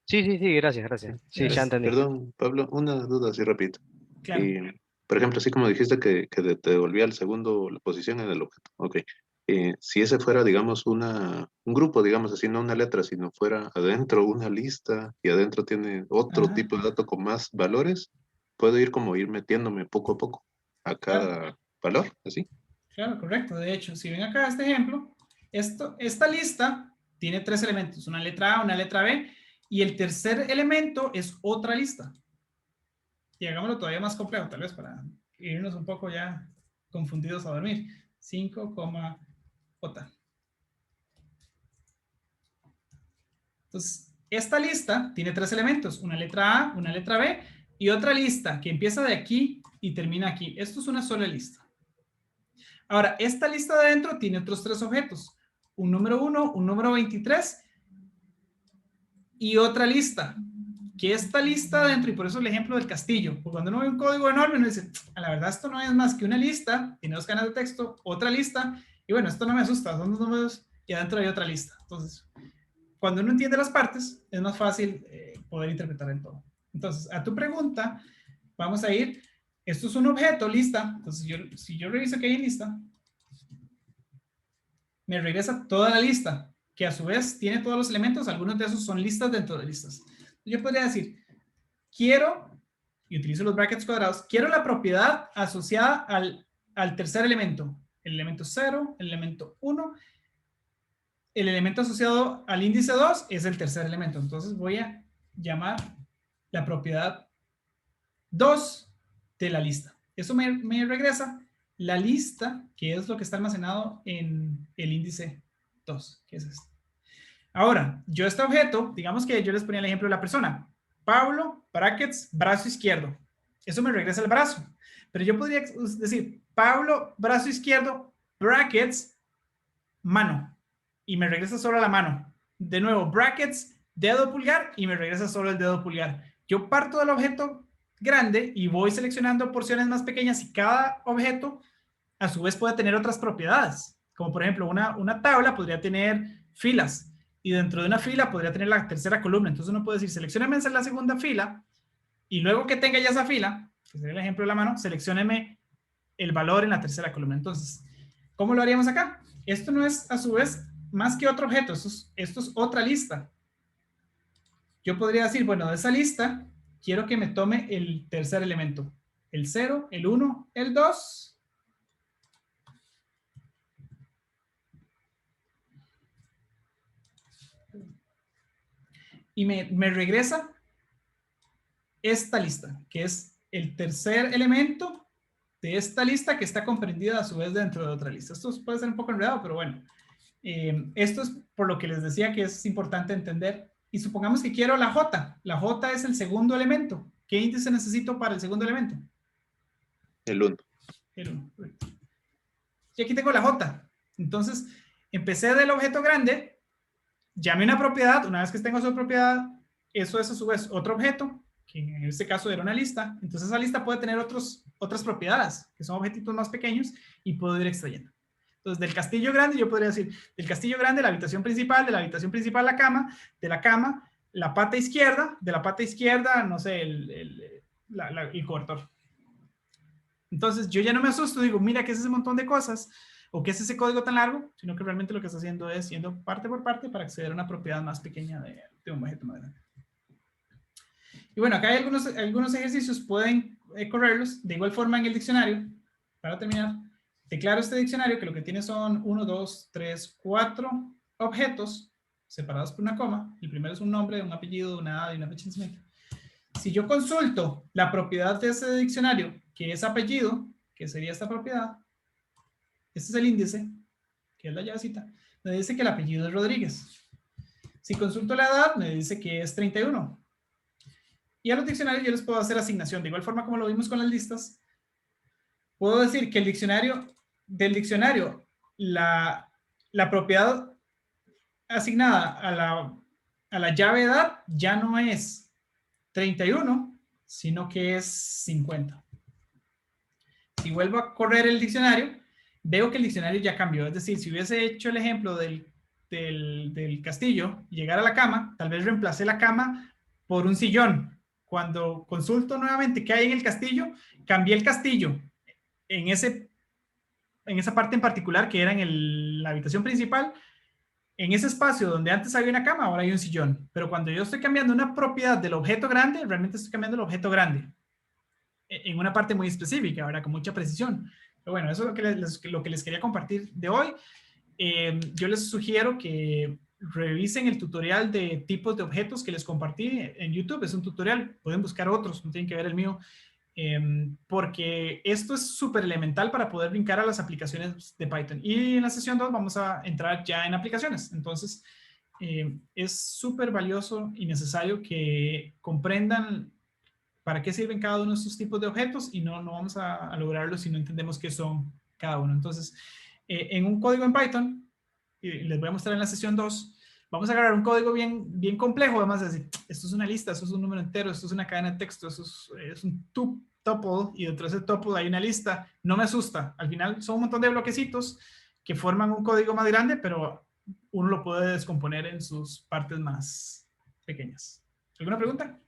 Sí, gracias. Sí, ya entendí. Perdón, Pablo, una duda así repito. Claro. Por ejemplo, así como dijiste que te devolvía la posición en el objeto. Ok. Si ese fuera, digamos, un grupo, digamos así, no una letra, sino fuera adentro una lista y adentro tiene otro tipo de dato con más valores, puedo ir metiéndome poco a poco a cada valor, ¿así? Claro, correcto. De hecho, si ven acá este ejemplo, esta lista tiene 3 elementos, una letra A, una letra B, y el tercer elemento es otra lista. Y hagámoslo todavía más complejo, tal vez para irnos un poco ya confundidos a dormir. 5, J. Entonces, esta lista tiene 3 elementos, una letra A, una letra B, y otra lista que empieza de aquí y termina aquí. Esto es una sola lista. Ahora, esta lista de adentro tiene otros 3 objetos. Un número 1, un número 23 y otra lista. Que esta lista adentro, y por eso el ejemplo del castillo, porque cuando uno ve un código enorme, uno dice, a la verdad esto no es más que una lista, tiene 2 cadenas de texto, otra lista, y bueno, esto no me asusta, son 2 números y adentro hay otra lista. Entonces, cuando uno entiende las partes, es más fácil poder interpretar el todo. Entonces, a tu pregunta, vamos a ir, esto es un objeto, lista, entonces si yo reviso que hay en lista, me regresa toda la lista, que a su vez tiene todos los elementos, algunos de esos son listas dentro de listas. Yo podría decir, quiero, y utilizo los brackets cuadrados, quiero la propiedad asociada al tercer elemento, el elemento 0, el elemento 1, el elemento asociado al índice 2 es el tercer elemento. Entonces voy a llamar la propiedad 2 de la lista. Eso me regresa la lista, que es lo que está almacenado en el índice 2, que es este. Ahora, yo este objeto, digamos que yo les ponía el ejemplo de la persona. Pablo, brackets, brazo izquierdo. Eso me regresa el brazo. Pero yo podría decir, Pablo, brazo izquierdo, brackets, mano. Y me regresa solo la mano. De nuevo, brackets, dedo pulgar, y me regresa solo el dedo pulgar. Yo parto del objeto grande y voy seleccionando porciones más pequeñas y cada objeto a su vez puede tener otras propiedades. Como por ejemplo, una tabla podría tener filas. Y dentro de una fila podría tener la tercera columna. Entonces uno puede decir, seleccióneme la segunda fila y luego que tenga ya esa fila, que sería el ejemplo de la mano, seleccióneme el valor en la tercera columna. Entonces, ¿cómo lo haríamos acá? Esto no es a su vez más que otro objeto. Esto es otra lista. Yo podría decir, bueno, de esa lista quiero que me tome el tercer elemento. El 0, el 1, el 2. Y me regresa esta lista, que es el tercer elemento de esta lista que está comprendida a su vez dentro de otra lista. Esto puede ser un poco enredado, pero bueno. Esto es por lo que les decía que es importante entender. Y supongamos que quiero la J. La J es el segundo elemento. ¿Qué índice necesito para el segundo elemento? El 1. El 1, correcto. Y aquí tengo la J. Entonces, empecé del objeto grande, llame una propiedad, una vez que tengo su propiedad, eso es a su vez otro objeto, que en este caso era una lista. Entonces esa lista puede tener otras propiedades, que son objetitos más pequeños, y puedo ir extrayendo. Entonces del castillo grande yo podría decir, del castillo grande la habitación principal, de la habitación principal la cama, de la cama la pata izquierda, de la pata izquierda, no sé, el cobertor. Entonces yo ya no me asusto, digo, mira que es ese montón de cosas, o qué es ese código tan largo, sino que realmente lo que está haciendo es yendo parte por parte para acceder a una propiedad más pequeña de un objeto más grande. Y bueno, acá hay algunos ejercicios, pueden correrlos de igual forma en el diccionario. Para terminar, declaro este diccionario que lo que tiene son 1, 2, 3, 4 objetos separados por una coma. El primero es un nombre, un apellido, una edad y una fecha de nacimiento. Si yo consulto la propiedad de ese diccionario, que es apellido, que sería esta propiedad, este es el índice, que es la llavecita, me dice que el apellido es Rodríguez. Si consulto la edad, me dice que es 31. Y a los diccionarios yo les puedo hacer asignación. De igual forma como lo vimos con las listas, puedo decir que del diccionario, la propiedad asignada a la llave edad ya no es 31, sino que es 50. Si vuelvo a correr el diccionario, veo que el diccionario ya cambió. Es decir, si hubiese hecho el ejemplo del castillo, llegar a la cama, tal vez reemplacé la cama por un sillón. Cuando consulto nuevamente qué hay en el castillo, cambié el castillo en esa parte en particular que era en la habitación principal. En ese espacio donde antes había una cama, ahora hay un sillón. Pero cuando yo estoy cambiando una propiedad del objeto grande, realmente estoy cambiando el objeto grande en una parte muy específica, ahora con mucha precisión. Pero bueno, eso es lo que les quería compartir de hoy. Yo les sugiero que revisen el tutorial de tipos de objetos que les compartí en YouTube. Es un tutorial, pueden buscar otros, no tienen que ver el mío, porque esto es súper elemental para poder brincar a las aplicaciones de Python. Y en la sesión 2 vamos a entrar ya en aplicaciones. Entonces, es súper valioso y necesario que comprendan para qué sirven cada uno de estos tipos de objetos y no vamos a lograrlo si no entendemos qué son cada uno. Entonces, en un código en Python, y les voy a mostrar en la sesión 2, vamos a agarrar un código bien complejo, además de decir, esto es una lista, esto es un número entero, esto es una cadena de texto, esto es un tuple, y dentro de ese tuple hay una lista. No me asusta, al final son un montón de bloquecitos que forman un código más grande, pero uno lo puede descomponer en sus partes más pequeñas. ¿Alguna pregunta?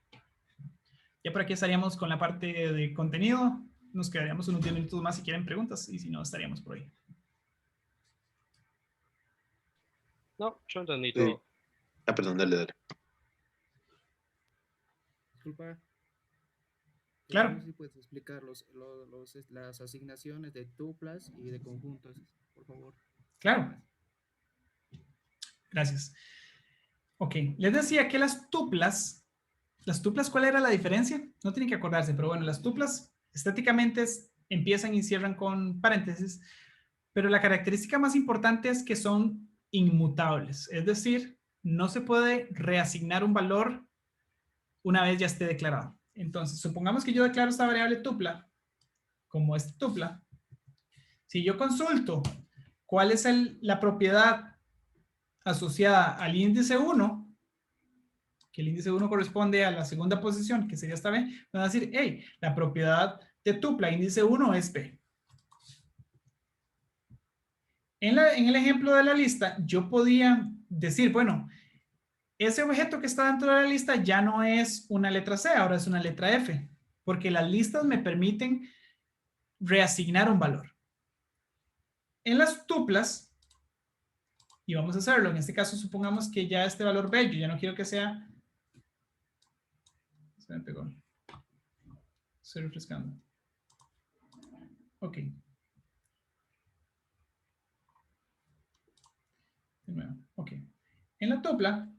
Ya por aquí estaríamos con la parte de contenido. Nos quedaríamos unos 10 minutos más si quieren preguntas, y si no, estaríamos por ahí. No, yo entendí Sí. todo. Ah, perdón, dale. Disculpa. Claro. No sé si puedes explicar las asignaciones de tuplas y de conjuntos, por favor. Claro. Gracias. Ok, les decía que las tuplas, ¿cuál era la diferencia? No tienen que acordarse, pero bueno, las tuplas estáticamente empiezan y cierran con paréntesis, pero la característica más importante es que son inmutables, es decir, no se puede reasignar un valor una vez ya esté declarado. Entonces, supongamos que yo declaro esta variable tupla como este tupla. Si yo consulto cuál es la propiedad asociada al índice 1, que el índice 1 corresponde a la segunda posición, que sería esta B, me van a decir, hey, la propiedad de tupla índice 1 es B. En el ejemplo de la lista, yo podía decir, bueno, ese objeto que está dentro de la lista ya no es una letra C, ahora es una letra F, porque las listas me permiten reasignar un valor. En las tuplas, y vamos a hacerlo, en este caso supongamos que ya este valor B, yo ya no quiero que sea... Se me pegó. Estoy refrescando. Ok. De nuevo, ok. En la tupla,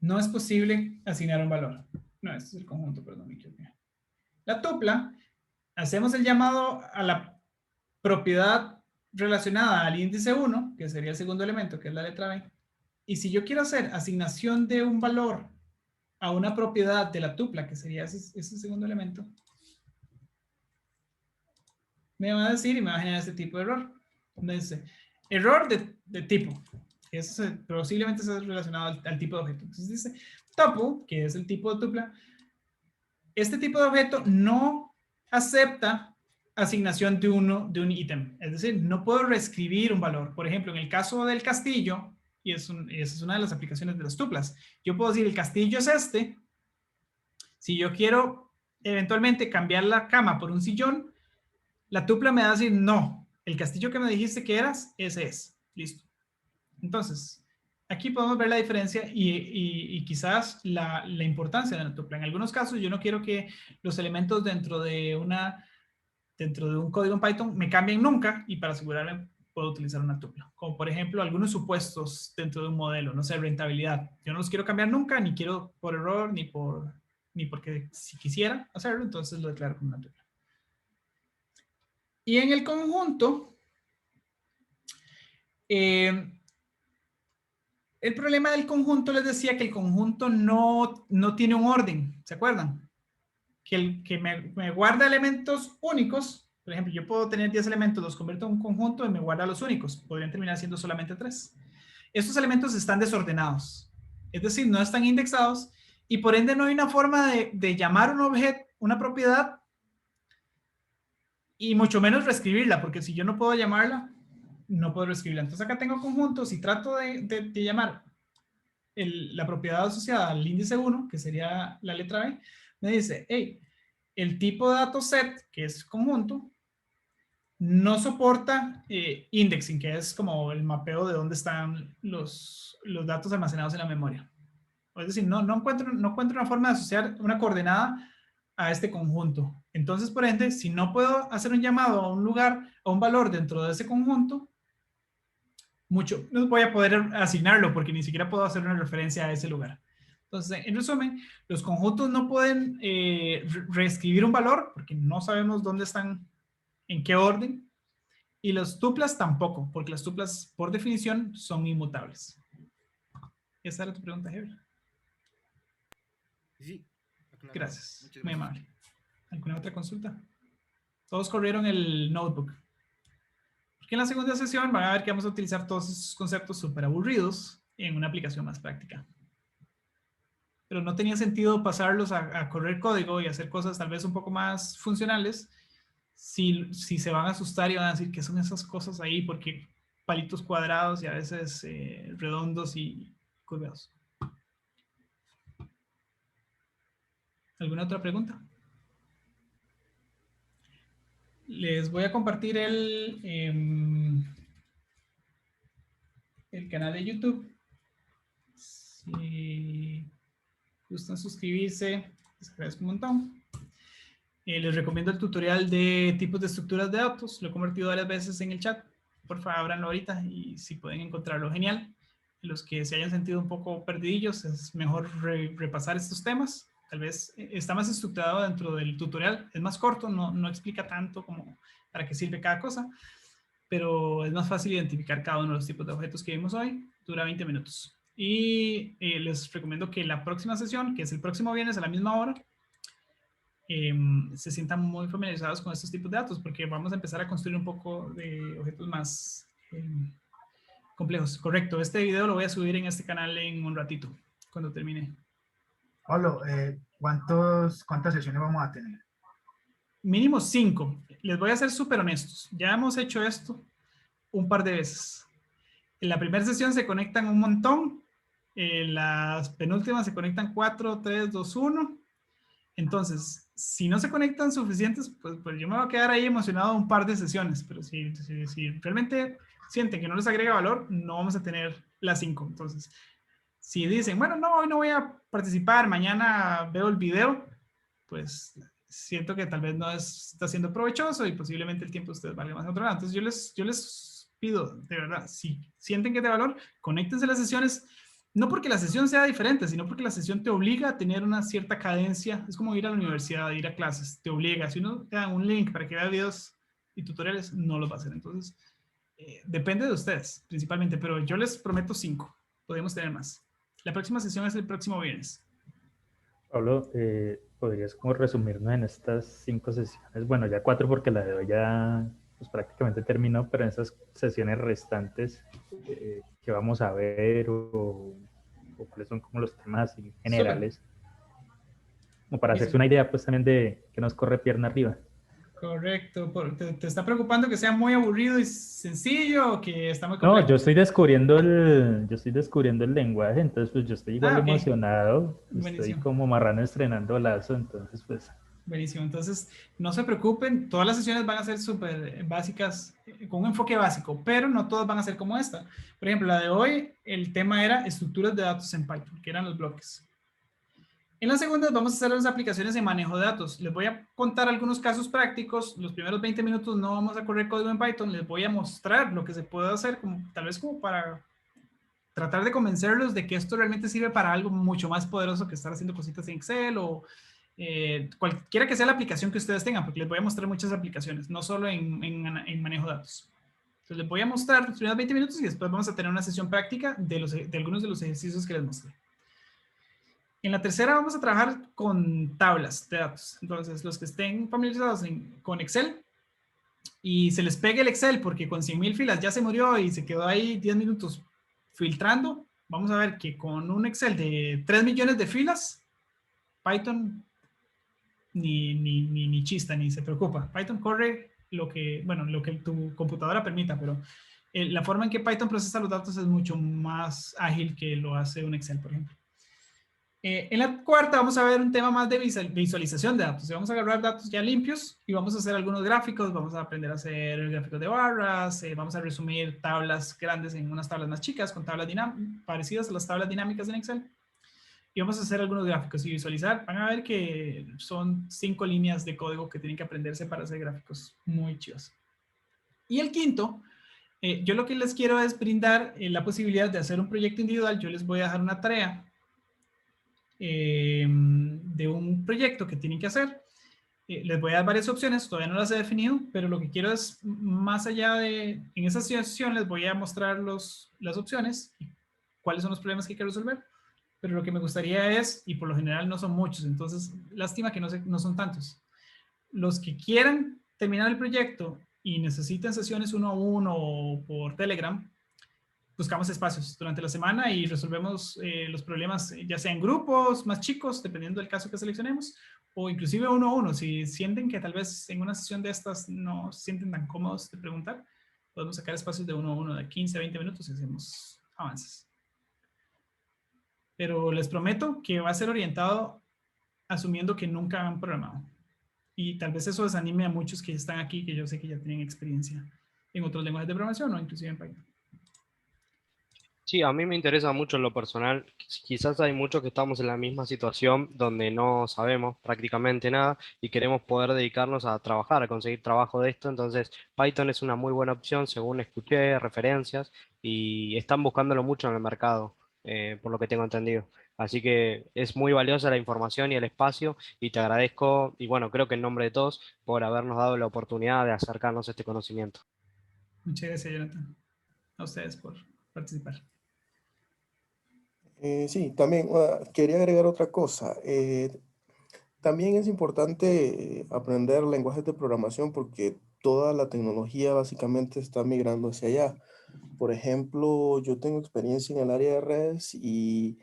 no es posible asignar un valor. No, este es el conjunto, perdón, me equivoqué. La tupla, hacemos el llamado a la propiedad relacionada al índice 1, que sería el segundo elemento, que es la letra B. Y si yo quiero hacer asignación de un valor a una propiedad de la tupla, que sería ese segundo elemento, me va a decir y me va a generar este tipo de error. Me dice, error de tipo. Eso posiblemente sea relacionado al tipo de objeto. Entonces dice, tuple, que es el tipo de tupla, este tipo de objeto no acepta asignación de un ítem. Es decir, no puedo reescribir un valor. Por ejemplo, en el caso del castillo, y esa es una de las aplicaciones de las tuplas, yo puedo decir, el castillo es este. Si yo quiero eventualmente cambiar la cama por un sillón, la tupla me va a decir, no, el castillo que me dijiste que eras, ese es. Listo. Entonces, aquí podemos ver la diferencia y quizás la importancia de la tupla. En algunos casos yo no quiero que los elementos dentro de un código en Python me cambien nunca, y para asegurarme puedo utilizar una tupla. Como por ejemplo algunos supuestos dentro de un modelo, no sé, rentabilidad. Yo no los quiero cambiar nunca, ni quiero por error, ni porque si quisiera hacerlo, entonces lo declaro como una tupla. Y en el conjunto, el problema del conjunto, les decía que el conjunto no tiene un orden, ¿se acuerdan? Que me guarda elementos únicos. Por ejemplo, yo puedo tener 10 elementos, los convierto en un conjunto y me guarda los únicos. Podrían terminar siendo solamente 3. Estos elementos están desordenados, es decir, no están indexados, y por ende no hay una forma de llamar un objeto, una propiedad, y mucho menos reescribirla, porque si yo no puedo llamarla, no puedo reescribirla. Entonces acá tengo conjuntos y trato de llamar la propiedad asociada al índice 1, que sería la letra B, me dice, hey, el tipo de datos set, que es conjunto, no soporta indexing, que es como el mapeo de dónde están los datos almacenados en la memoria. Es decir, no encuentro una forma de asociar una coordenada a este conjunto. Entonces, por ende, si no puedo hacer un llamado a un lugar, a un valor dentro de ese conjunto, no voy a poder asignarlo porque ni siquiera puedo hacer una referencia a ese lugar. Entonces, en resumen, los conjuntos no pueden reescribir un valor porque no sabemos dónde están, en qué orden, y las tuplas tampoco, porque las tuplas, por definición, son inmutables. ¿Esa era tu pregunta, Heber? Sí, Gracias, muy amable. ¿Alguna otra consulta? Todos corrieron el notebook. Porque en la segunda sesión van a ver que vamos a utilizar todos esos conceptos súper aburridos en una aplicación más práctica. Pero no tenía sentido pasarlos a correr código y hacer cosas tal vez un poco más funcionales si se van a asustar y van a decir que son esas cosas ahí porque palitos cuadrados y a veces redondos y curvados. ¿Alguna otra pregunta? Les voy a compartir el canal de YouTube. Si gustan suscribirse, les agradezco un montón. Les recomiendo el tutorial de tipos de estructuras de datos. Lo he convertido varias veces en el chat. Por favor, ábranlo ahorita y si pueden encontrarlo, genial. Los que se hayan sentido un poco perdidillos, es mejor repasar estos temas. Tal vez está más estructurado dentro del tutorial. Es más corto, no explica tanto como para qué sirve cada cosa, pero es más fácil identificar cada uno de los tipos de objetos que vimos hoy. Dura 20 minutos. Y les recomiendo que la próxima sesión, que es el próximo viernes a la misma hora, se sientan muy familiarizados con estos tipos de datos, porque vamos a empezar a construir un poco de objetos más complejos. Correcto, este video lo voy a subir en este canal en un ratito, cuando termine. Pablo, ¿cuántas sesiones vamos a tener? Mínimo 5. Les voy a ser súper honestos. Ya hemos hecho esto un par de veces. En la primera sesión se conectan un montón. En las penúltimas se conectan 4, 3, 2, 1. Entonces, si no se conectan suficientes, pues yo me voy a quedar ahí emocionado un par de sesiones. Pero si realmente sienten que no les agrega valor, no vamos a tener las 5. Entonces, si dicen, bueno, no, hoy no voy a participar, mañana veo el video, pues siento que tal vez no está siendo provechoso y posiblemente el tiempo de ustedes valga más en otro lado. Entonces yo les pido, de verdad, si sienten que es de valor, conéctense a las sesiones, no porque la sesión sea diferente, sino porque la sesión te obliga a tener una cierta cadencia. Es como ir a la universidad, ir a clases, te obliga. Si uno te da un link para que vea videos y tutoriales, no los va a hacer. Entonces, depende de ustedes, principalmente, pero yo les prometo 5. Podemos tener más. La próxima sesión es el próximo viernes. Pablo, ¿podrías como resumirnos en estas 5 sesiones? Bueno, ya 4 porque la de hoy ya pues, prácticamente terminó, pero en esas sesiones restantes, ¿qué vamos a ver o cuáles son como los temas así generales? Como para hacerse una idea pues también de que nos corre pierna arriba. Correcto. ¿Te está preocupando que sea muy aburrido y sencillo o que está muy complejo? No, yo estoy descubriendo el lenguaje, entonces pues yo estoy igual emocionado. Buenísimo. Estoy como marrano estrenando lazo, entonces pues... Buenísimo. Entonces, no se preocupen. Todas las sesiones van a ser súper básicas, con un enfoque básico, pero no todas van a ser como esta. Por ejemplo, la de hoy, el tema era estructuras de datos en Python, que eran los bloques. En las segundas vamos a hacer las aplicaciones de manejo de datos. Les voy a contar algunos casos prácticos. Los primeros 20 minutos no vamos a correr código en Python. Les voy a mostrar lo que se puede hacer, tal vez como para tratar de convencerlos de que esto realmente sirve para algo mucho más poderoso que estar haciendo cositas en Excel o cualquiera que sea la aplicación que ustedes tengan, porque les voy a mostrar muchas aplicaciones, no solo en manejo de datos. Entonces les voy a mostrar los primeros 20 minutos y después vamos a tener una sesión práctica de algunos de los ejercicios que les mostré. En la tercera vamos a trabajar con tablas de datos. Entonces, los que estén familiarizados con Excel y se les pegue el Excel porque con 100,000 filas ya se murió y se quedó ahí 10 minutos filtrando, vamos a ver que con un Excel de 3 millones de filas, Python ni chista, ni se preocupa. Python corre lo que tu computadora permita, pero la forma en que Python procesa los datos es mucho más ágil que lo hace un Excel, por ejemplo. En la cuarta vamos a ver un tema más de visualización de datos. Vamos a agarrar datos ya limpios y vamos a hacer algunos gráficos. Vamos a aprender a hacer gráficos de barras. Vamos a resumir tablas grandes en unas tablas más chicas con tablas parecidas a las tablas dinámicas en Excel. Y vamos a hacer algunos gráficos y visualizar. Van a ver que son 5 líneas de código que tienen que aprenderse para hacer gráficos muy chidos. Y el quinto, yo lo que les quiero es brindar la posibilidad de hacer un proyecto individual. Yo les voy a dejar una tarea de un proyecto que tienen que hacer. Les voy a dar varias opciones, todavía no las he definido, pero lo que quiero es, más allá de, en esa sesión les voy a mostrar las opciones y cuáles son los problemas que hay que resolver. pero lo que me gustaría es, y por lo general no son muchos, entonces lástima que no son tantos. Los que quieran terminar el proyecto y necesiten sesiones 1 a 1 o por Telegram, buscamos espacios durante la semana y resolvemos los problemas, ya sea en grupos más chicos, dependiendo del caso que seleccionemos, o inclusive 1 a 1. Si sienten que tal vez en una sesión de estas no se sienten tan cómodos de preguntar, podemos sacar espacios de 1 a 1 de 15 a 20 minutos y hacemos avances. Pero les prometo que va a ser orientado asumiendo que nunca han programado. Y tal vez eso desanime a muchos que están aquí, que yo sé que ya tienen experiencia en otros lenguajes de programación o inclusive en Python. Sí, a mí me interesa mucho en lo personal. Quizás hay muchos que estamos en la misma situación donde no sabemos prácticamente nada y queremos poder dedicarnos a trabajar, a conseguir trabajo de esto. Entonces, Python es una muy buena opción según escuché referencias y están buscándolo mucho en el mercado, por lo que tengo entendido. Así que es muy valiosa la información y el espacio y te agradezco, y bueno, creo que en nombre de todos, por habernos dado la oportunidad de acercarnos a este conocimiento. Muchas gracias, Jonathan. A ustedes por participar. Sí, también quería agregar otra cosa. También es importante aprender lenguajes de programación porque toda la tecnología básicamente está migrando hacia allá. Por ejemplo, yo tengo experiencia en el área de redes y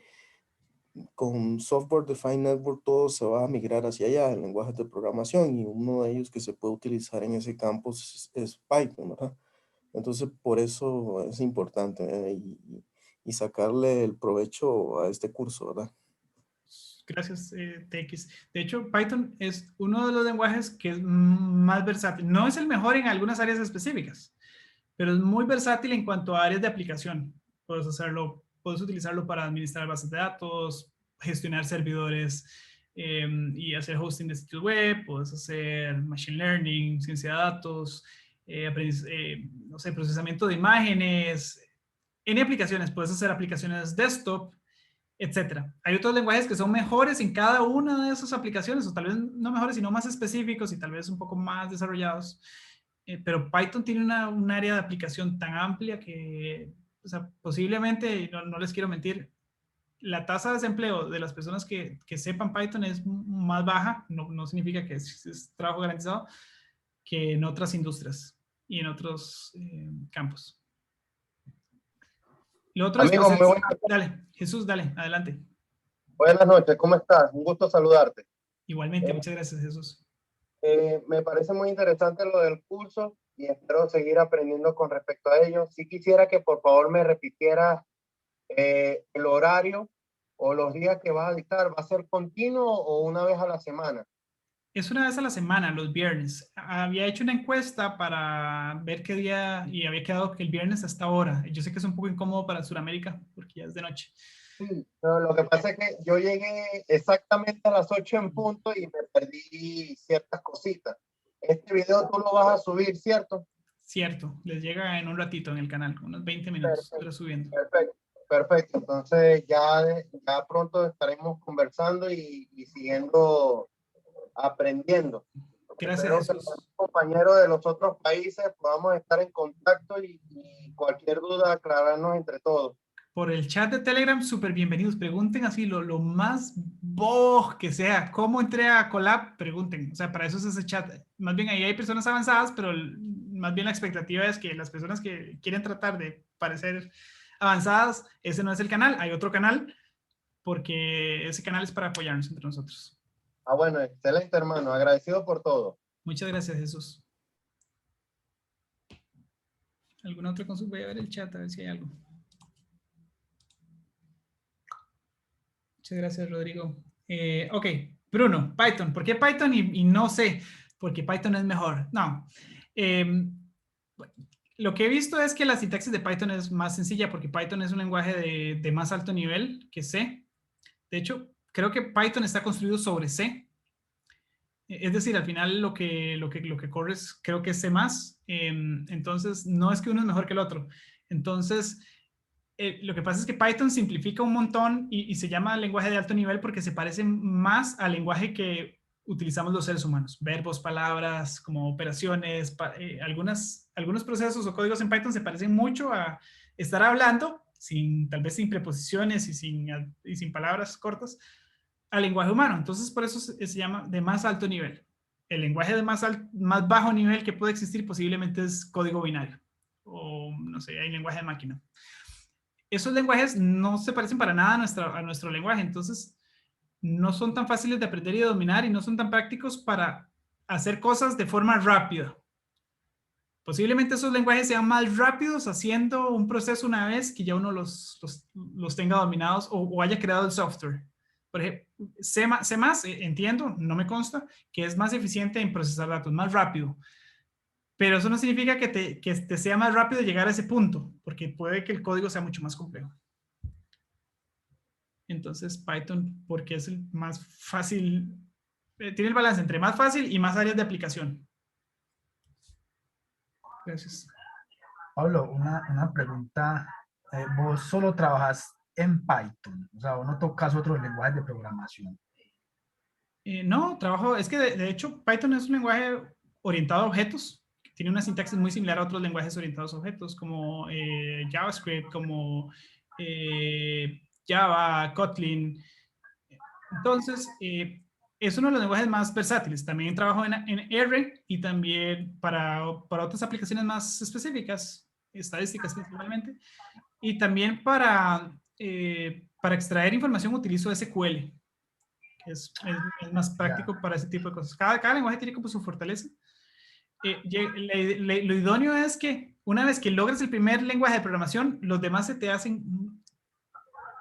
con Software Defined Network todo se va a migrar hacia allá en lenguajes de programación y uno de ellos que se puede utilizar en ese campo es Python, ¿verdad? Entonces, por eso es importante y sacarle el provecho a este curso, ¿verdad? Gracias, TX. De hecho, Python es uno de los lenguajes que es más versátil. No es el mejor en algunas áreas específicas, pero es muy versátil en cuanto a áreas de aplicación. Puedes utilizarlo para administrar bases de datos, gestionar servidores y hacer hosting de sitios web, puedes hacer machine learning, ciencia de datos, no sé, procesamiento de imágenes. En aplicaciones, puedes hacer aplicaciones desktop, etcétera. Hay otros lenguajes que son mejores en cada una de esas aplicaciones, o tal vez no mejores, sino más específicos y tal vez un poco más desarrollados. Pero Python tiene un área de aplicación tan amplia que, o sea, posiblemente, no les quiero mentir, la tasa de desempleo de las personas que sepan Python es más baja, no significa que es trabajo garantizado, que en otras industrias y en otros campos. Lo otro Amigo, es muy buenas. Dale, Jesús, dale, adelante. Buenas noches, ¿cómo estás? Un gusto saludarte. Igualmente, muchas gracias, Jesús. Me parece muy interesante lo del curso y espero seguir aprendiendo con respecto a ello. Sí quisiera que por favor me repitieras el horario o los días que vas a dictar. ¿Va a ser continuo o una vez a la semana? Es una vez a la semana, los viernes. Había hecho una encuesta para ver qué día y había quedado que el viernes hasta ahora. Yo sé que es un poco incómodo para Sudamérica porque ya es de noche. Sí, no, lo que pasa es que yo llegué exactamente a las 8 en punto y me perdí ciertas cositas. Este video tú lo vas a subir, ¿cierto? Cierto, les llega en un ratito en el canal, unos 20 minutos, pero subiendo. Perfecto, perfecto. Entonces ya pronto estaremos conversando y siguiendo aprendiendo. Gracias, Espero Jesús. que los compañeros de los otros países podamos estar en contacto y cualquier duda aclararnos entre todos. Por el chat de Telegram, súper bienvenidos. Pregunten así lo más bobo que sea. ¿Cómo entré a Colab? Pregunten. O sea, para eso es ese chat. Más bien ahí hay personas avanzadas, pero más bien la expectativa es que las personas que quieren tratar de parecer avanzadas, ese no es el canal. Hay otro canal, porque ese canal es para apoyarnos entre nosotros. Ah, bueno, excelente, hermano. Agradecido por todo. Muchas gracias, Jesús. ¿Alguna otra consulta? Voy a ver el chat a ver si hay algo. Muchas gracias, Rodrigo. Ok, Bruno, Python. ¿Por qué Python y no sé? Porque Python es mejor. No. Lo que he visto es que la sintaxis de Python es más sencilla porque Python es un lenguaje de más alto nivel que C. De hecho, creo que Python está construido sobre C. Es decir, al final lo que corres creo que es C+. Entonces, no es que uno es mejor que el otro. Entonces, lo que pasa es que Python simplifica un montón y se llama lenguaje de alto nivel porque se parece más al lenguaje que utilizamos los seres humanos. Verbos, palabras, como operaciones, algunos procesos o códigos en Python se parecen mucho a estar hablando tal vez sin preposiciones y sin palabras cortas, al lenguaje humano. Entonces, por eso se llama de más alto nivel. El lenguaje de más bajo nivel que puede existir posiblemente es código binario, o no sé, hay lenguaje de máquina. Esos lenguajes no se parecen para nada a nuestro lenguaje, entonces no son tan fáciles de aprender y de dominar y no son tan prácticos para hacer cosas de forma rápida. Posiblemente esos lenguajes sean más rápidos haciendo un proceso una vez que ya uno los tenga dominados o haya creado el software. Por ejemplo, C++, entiendo, no me consta, que es más eficiente en procesar datos, más rápido. Pero eso no significa que te sea más rápido llegar a ese punto, porque puede que el código sea mucho más complejo. Entonces, Python, porque es el más fácil, tiene el balance entre más fácil y más áreas de aplicación. Gracias. Pablo, una pregunta. ¿Vos solo trabajas en Python? O sea, ¿vos no tocas otros lenguajes de programación? No, es que de hecho Python es un lenguaje orientado a objetos. Tiene una sintaxis muy similar a otros lenguajes orientados a objetos, como JavaScript, como Java, Kotlin. Entonces, es uno de los lenguajes más versátiles. También trabajo en R y también para otras aplicaciones más específicas, estadísticas principalmente. Y también para extraer información utilizo SQL, que es más práctico para ese tipo de cosas. Cada lenguaje tiene como su fortaleza. Lo idóneo es que una vez que logres el primer lenguaje de programación, los demás se te hacen,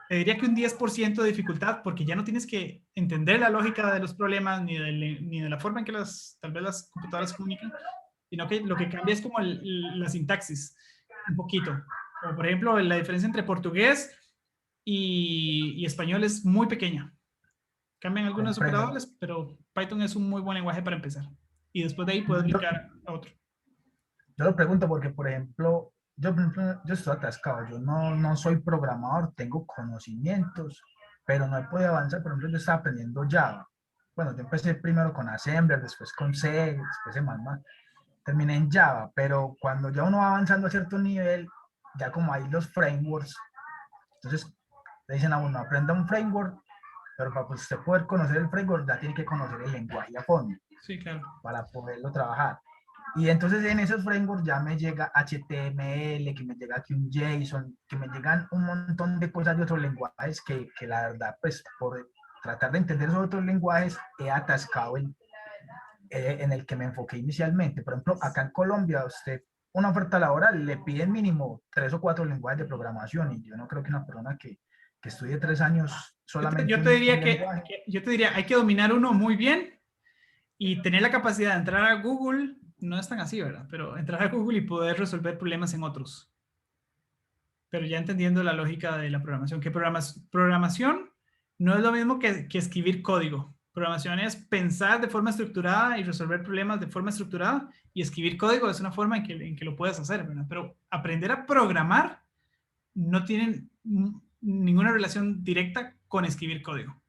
te diría que un 10% de dificultad, porque ya no tienes que entender la lógica de los problemas ni de la forma en que tal vez las computadoras se comunican, sino que lo que cambia es como la sintaxis, un poquito. Como por ejemplo, la diferencia entre portugués y español es muy pequeña. Cambian algunos operadores, pero Python es un muy buen lenguaje para empezar. Y después de ahí puedes brincar a otro. Yo lo pregunto porque, por ejemplo, yo estoy atascado. Yo no soy programador, tengo conocimientos, pero no he podido avanzar. Por ejemplo, yo estaba aprendiendo Java. Bueno, yo empecé primero con Assembler, después con C, después C++. Terminé en Java, pero cuando ya uno va avanzando a cierto nivel, ya como hay los frameworks, entonces le dicen a uno, aprenda un framework, pero para usted poder conocer el framework ya tiene que conocer el lenguaje a fondo. Sí, claro. Para poderlo trabajar. Y entonces en esos frameworks ya me llega HTML, que me llega aquí un JSON, que me llegan un montón de cosas de otros lenguajes que la verdad, pues por tratar de entender esos otros lenguajes, he atascado en el que me enfoqué inicialmente. Por ejemplo, acá en Colombia, usted una oferta laboral le piden mínimo 3 o 4 lenguajes de programación, y yo no creo que una persona que estudie 3 años solamente yo te diría, hay que dominar uno muy bien y tener la capacidad de entrar a Google. No es tan así, ¿verdad? Pero entrar a Google y poder resolver problemas en otros. Pero ya entendiendo la lógica de la programación, que programación no es lo mismo que escribir código. Programación es pensar de forma estructurada y resolver problemas de forma estructurada, y escribir código es una forma en que lo puedes hacer, ¿verdad? Pero aprender a programar no tiene ninguna relación directa con escribir código.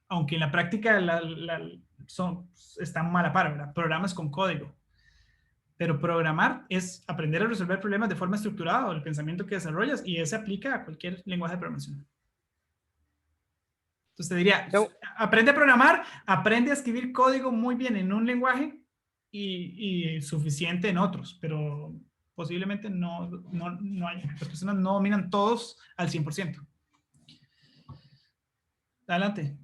Aunque en la práctica están mal a par, ¿verdad? Programas con código. Pero programar es aprender a resolver problemas de forma estructurada, o el pensamiento que desarrollas, y eso se aplica a cualquier lenguaje de programación. Entonces te diría, aprende a programar, aprende a escribir código muy bien en un lenguaje y suficiente en otros, pero posiblemente no hay, las personas no dominan todos al 100%. Adelante.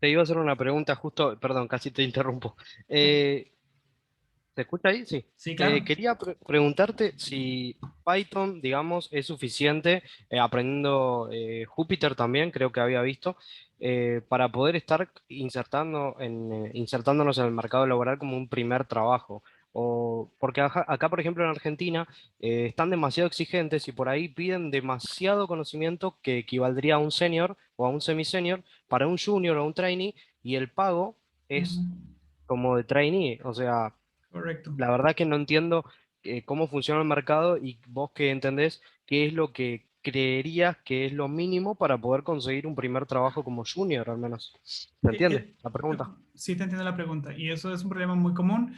Te iba a hacer una pregunta justo, perdón, casi te interrumpo. ¿Se escucha ahí? Sí. Sí, claro. Quería preguntarte si Python, digamos, es suficiente, aprendiendo Jupyter también, creo que había visto, para poder estar insertándonos en el mercado laboral como un primer trabajo. Porque acá, por ejemplo, en Argentina, están demasiado exigentes y por ahí piden demasiado conocimiento que equivaldría a un senior o a un semi-senior para un junior o un trainee, y el pago es como de trainee. O sea, correcto. La verdad que no entiendo cómo funciona el mercado, y vos que entendés, qué es lo que creerías que es lo mínimo para poder conseguir un primer trabajo como junior, al menos. ¿Se entiende la pregunta? Sí, te entiendo la pregunta, y eso es un problema muy común.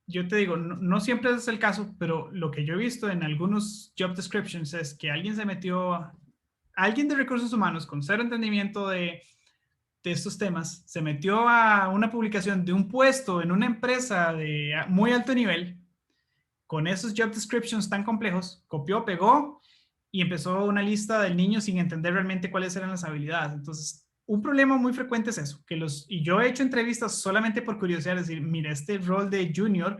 yo te digo, no siempre es el caso, pero lo que yo he visto en algunos job descriptions es que alguien de recursos humanos con cero entendimiento de estos temas, se metió a una publicación de un puesto en una empresa de muy alto nivel, con esos job descriptions tan complejos, copió, pegó y empezó una lista del niño sin entender realmente cuáles eran las habilidades. Entonces, un problema muy frecuente es eso, y yo he hecho entrevistas solamente por curiosidad, es decir, mira, este rol de junior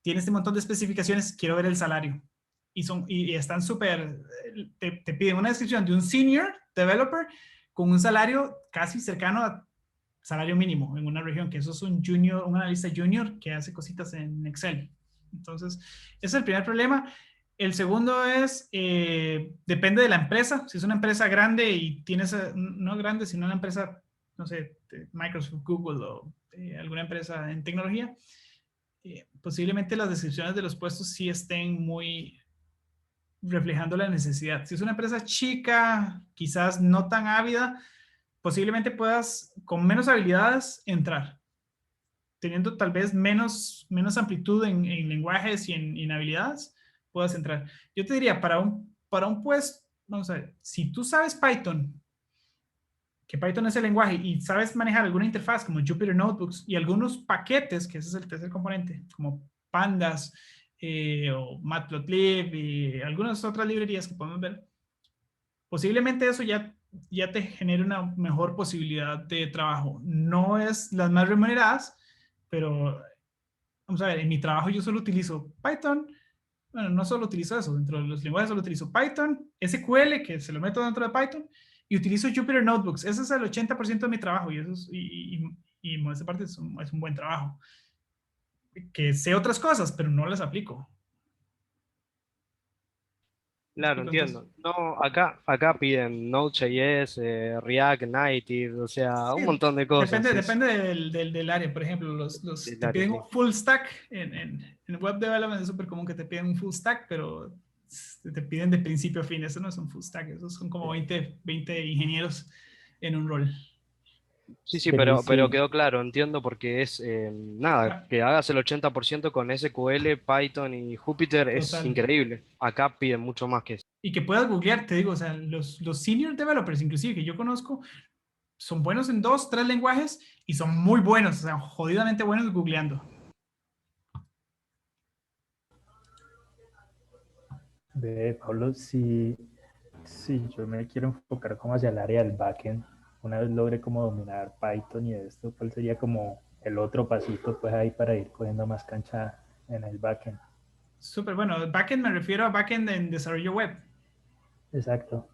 tiene este montón de especificaciones, quiero ver el salario. Y están súper, te piden una descripción de un senior developer con un salario casi cercano a salario mínimo en una región, que eso es un analista junior que hace cositas en Excel. Entonces, ese es el primer problema. El segundo es, depende de la empresa. Si es una empresa grande y tienes, no grande, sino una empresa, no sé, Microsoft, Google o alguna empresa en tecnología, posiblemente las descripciones de los puestos sí estén muy reflejando la necesidad. Si es una empresa chica, quizás no tan ávida, posiblemente puedas, con menos habilidades, entrar. Teniendo tal vez menos amplitud en lenguajes y en habilidades, puedas entrar. Yo te diría, para un puesto, vamos a ver, si tú sabes Python, que Python es el lenguaje, y sabes manejar alguna interfaz como Jupyter Notebooks y algunos paquetes, que ese es el tercer componente, como Pandas, o Matplotlib y algunas otras librerías que podemos ver, posiblemente eso ya te genere una mejor posibilidad de trabajo. No es las más remuneradas, pero vamos a ver, en mi trabajo yo solo utilizo Python. Bueno, no solo utilizo eso, dentro de los lenguajes solo utilizo Python, SQL, que se lo meto dentro de Python, y utilizo Jupyter Notebooks. Ese es el 80% de mi trabajo, y eso es, y en esa parte es un buen trabajo. Que sé otras cosas, pero no las aplico. Claro, entiendo. No, acá piden Node.js, React Native, o sea, un montón de cosas. Depende del área. Por ejemplo, te piden un full stack. En web development es súper común que te piden un full stack, pero te piden de principio a fin. Eso no es un full stack, esos son como 20 ingenieros en un rol. Sí, pero quedó claro, entiendo, porque es, nada, que hagas el 80% con SQL, Python y Jupyter es increíble. Acá piden mucho más que eso. Y que puedas googlear, te digo, o sea, los senior developers, inclusive, que yo conozco, son buenos en 2, 3 lenguajes y son muy buenos, o sea, jodidamente buenos googleando. Pablo, si yo me quiero enfocar como hacia el área del backend, una vez logre como dominar Python y esto, ¿cuál sería como el otro pasito pues ahí para ir cogiendo más cancha en el backend? Súper bueno. Backend me refiero a backend en desarrollo web. Exacto.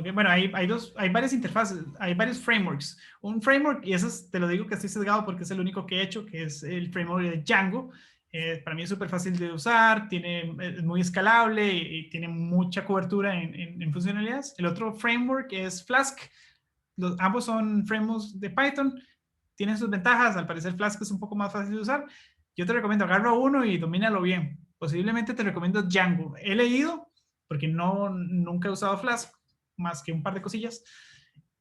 Okay. Bueno, hay varias interfaces, hay varios frameworks. Un framework, y eso te lo digo que estoy sesgado porque es el único que he hecho, que es el framework de Django. Para mí es súper fácil de usar, es muy escalable y tiene mucha cobertura en funcionalidades. El otro framework es Flask. Ambos son frameworks de Python, tienen sus ventajas. Al parecer Flask es un poco más fácil de usar. Yo te recomiendo agarra uno y domínalo bien. Posiblemente te recomiendo Django. He leído, porque nunca he usado Flask, más que un par de cosillas,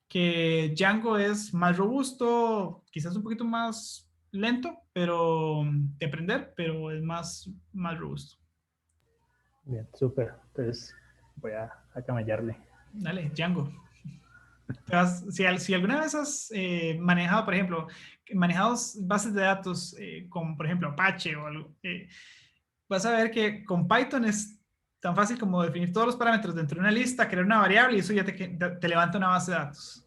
que Django es más robusto, quizás un poquito más lento de aprender, pero es más robusto. Bien, súper. Entonces voy a camellarle. Dale, Django. Si alguna vez has manejado, por ejemplo, bases de datos con, por ejemplo, Apache o algo, vas a ver que con Python es tan fácil como definir todos los parámetros dentro de una lista, crear una variable y eso ya te levanta una base de datos.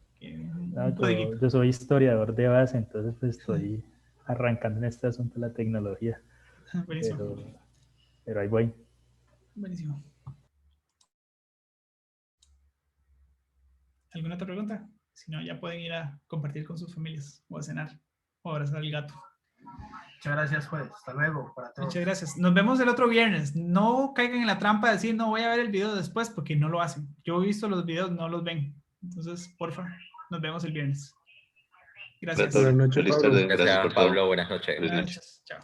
Yo soy historiador de base, entonces pues estoy arrancando en este asunto de la tecnología. Buenísimo. Pero ahí voy. Buenísimo. ¿Alguna otra pregunta? Si no, ya pueden ir a compartir con sus familias o a cenar o abrazar al gato. Muchas gracias, pues. Hasta luego para todos. Muchas gracias. Nos vemos el otro viernes. No caigan en la trampa de decir, no voy a ver el video después, porque no lo hacen. Yo he visto los videos, no los ven. Entonces, porfa, nos vemos el viernes. Gracias. Buenas noches, Pablo. Gracias, Pablo. Buenas noches. Buenas noches. Chao.